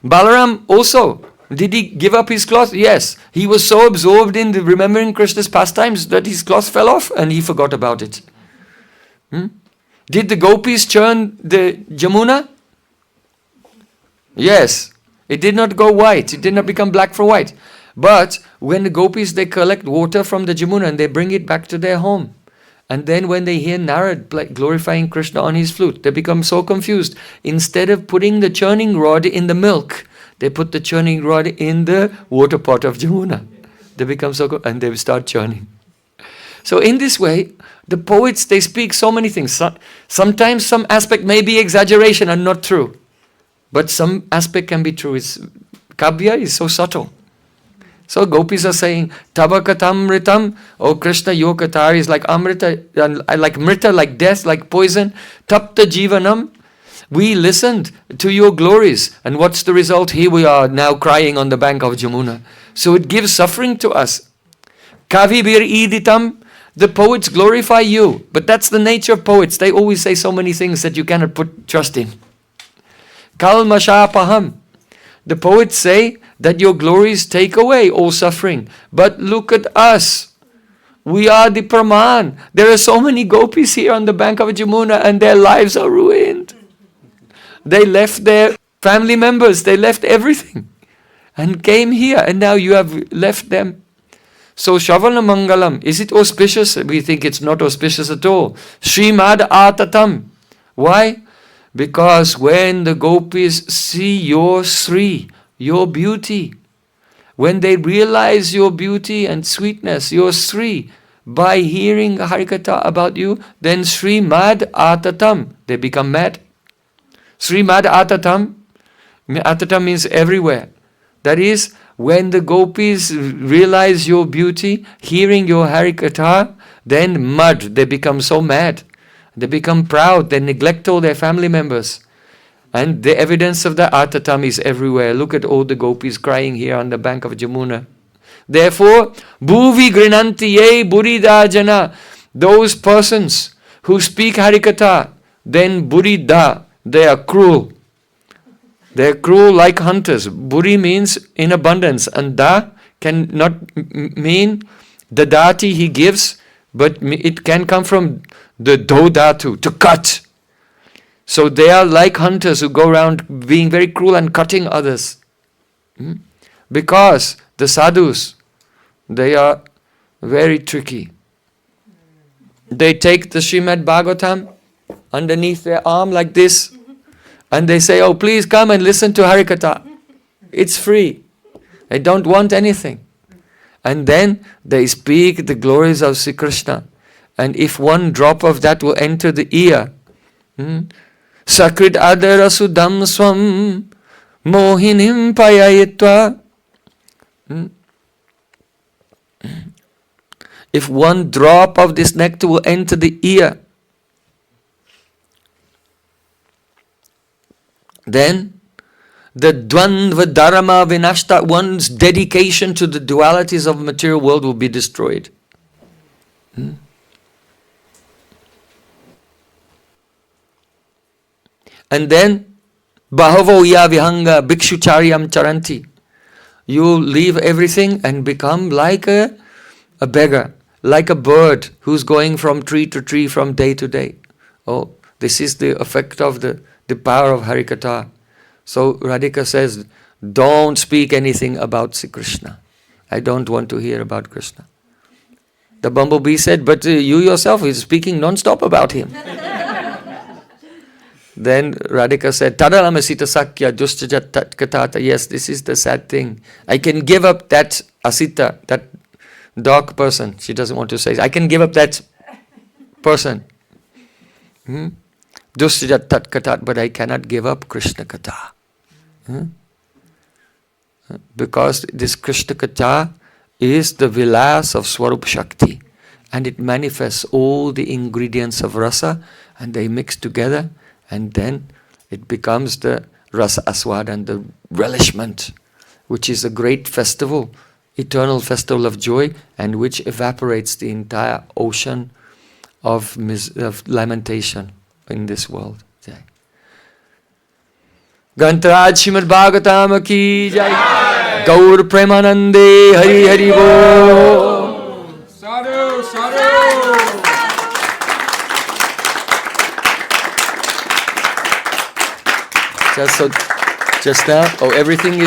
Balaram also, did he give up his cloth? Yes. He was so absorbed in remembering Krishna's pastimes that his cloth fell off and he forgot about it. Did the gopis churn the Jamuna? Yes. It did not go white. It did not become black for white. But when the gopis, they collect water from the Jamuna and they bring it back to their home. And then when they hear Narad glorifying Krishna on his flute, they become so confused. Instead of putting the churning rod in the milk, they put the churning rod in the water pot of Jamuna. They become and they start churning. So in this way, the poets, they speak so many things. Sometimes some aspect may be exaggeration and not true. But some aspect can be true. Kavya is so subtle. So gopis are saying, Tava katamritam, oh Krishna, your katar is like amrita, like mrita, like death, like poison. Tapta jivanam, we listened to your glories. And what's the result? Here we are now crying on the bank of Jamuna. So it gives suffering to us. Kavibir iditam, the poets glorify you. But that's the nature of poets. They always say so many things that you cannot put trust in. Kalmashapaham, the poets say that your glories take away all suffering. But look at us. We are the Praman. There are so many gopis here on the bank of Jamuna and their lives are ruined. They left their family members. They left everything and came here. And now you have left them. So Shavana Mangalam, is it auspicious? We think it's not auspicious at all. Srimad Atatam. Why? Because when the gopis see your Sri, your beauty, when they realize your beauty and sweetness, your Sri, by hearing Harikatha about you, then Srimad Atatam, they become mad. Srimad Atatam, Atatam means everywhere. That is, when the gopis realize your beauty, hearing your Harikatha, then mad, they become so mad. They become proud, they neglect all their family members. And the evidence of the Atatam is everywhere. Look at all the gopis crying here on the bank of Jamuna. Therefore, Bhuvi Grinanti Ye Buridajana, those persons who speak Harikatha, then Burida, they are cruel. They are cruel like hunters. Buri means in abundance, and Da can not mean the dati he gives, but it can come from the dodatu, to cut. So they are like hunters who go around being very cruel and cutting others. Because the sadhus, they are very tricky. They take the Srimad Bhagavatam underneath their arm like this, and they say, oh, please come and listen to Harikatha. It's free. They don't want anything. And then they speak the glories of Sri Krishna. And if one drop of that will enter the ear, Sakrit adara sudam swam mohinim payayitva. If one drop of this nectar will enter the ear, then the dvandva dharma vinashta, one's dedication to the dualities of the material world will be destroyed. And then, bahavo ya vihanga bhikshucharyam charanti. You leave everything and become like a beggar, like a bird who's going from tree to tree from day to day. Oh, this is the effect of the power of Harikatha. So Radhika says, don't speak anything about Sri Krishna. I don't want to hear about Krishna. The bumblebee said, but you yourself is speaking non-stop about him. Then Radhika said, Tadalam asita sakya justajat tat katata. Yes, this is the sad thing. I can give up that asita, that dark person. She doesn't want to say, I can give up that person. Justajat tat katat, but I cannot give up Krishna Katha. Because this Krishna Katha is the vilas of Swarup Shakti. And it manifests all the ingredients of rasa, and they mix together. And then it becomes the rasa aswad and the relishment, which is a great festival, eternal festival of joy, and which evaporates the entire ocean of lamentation in this world. Gantaraj Srimad Bhagavatam ki jai. Gaur Premanande Hari Hari Bo. Sadhu, sadhu. Just now, everything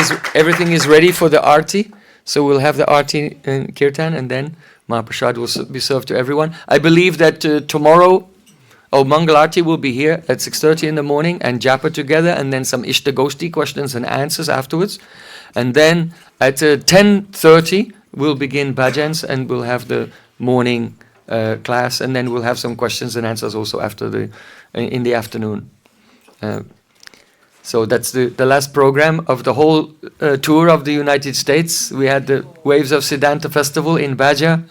is ready for the arti. So we'll have the arti and kirtan, and then Mahaprasad will be served to everyone. I believe that tomorrow, Mangal Arti will be here at 6:30 in the morning, and japa together, and then some Ishta Goshti questions and answers afterwards. And then at 10:30 we'll begin bhajans, and we'll have the morning class, and then we'll have some questions and answers also in the afternoon. So that's the last program of the whole tour of the United States. We had the Waves of Siddhanta Festival in Baja,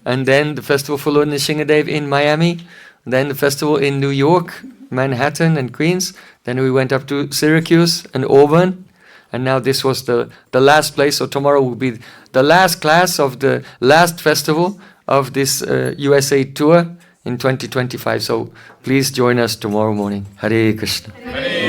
and then the Festival for Lord Nrsingadev in Miami, then the festival in New York, Manhattan and Queens. Then we went up to Syracuse and Auburn, and now this was the last place. So tomorrow will be the last class of the last festival of this USA tour in 2025. So please join us tomorrow morning. Hare Krishna. Hare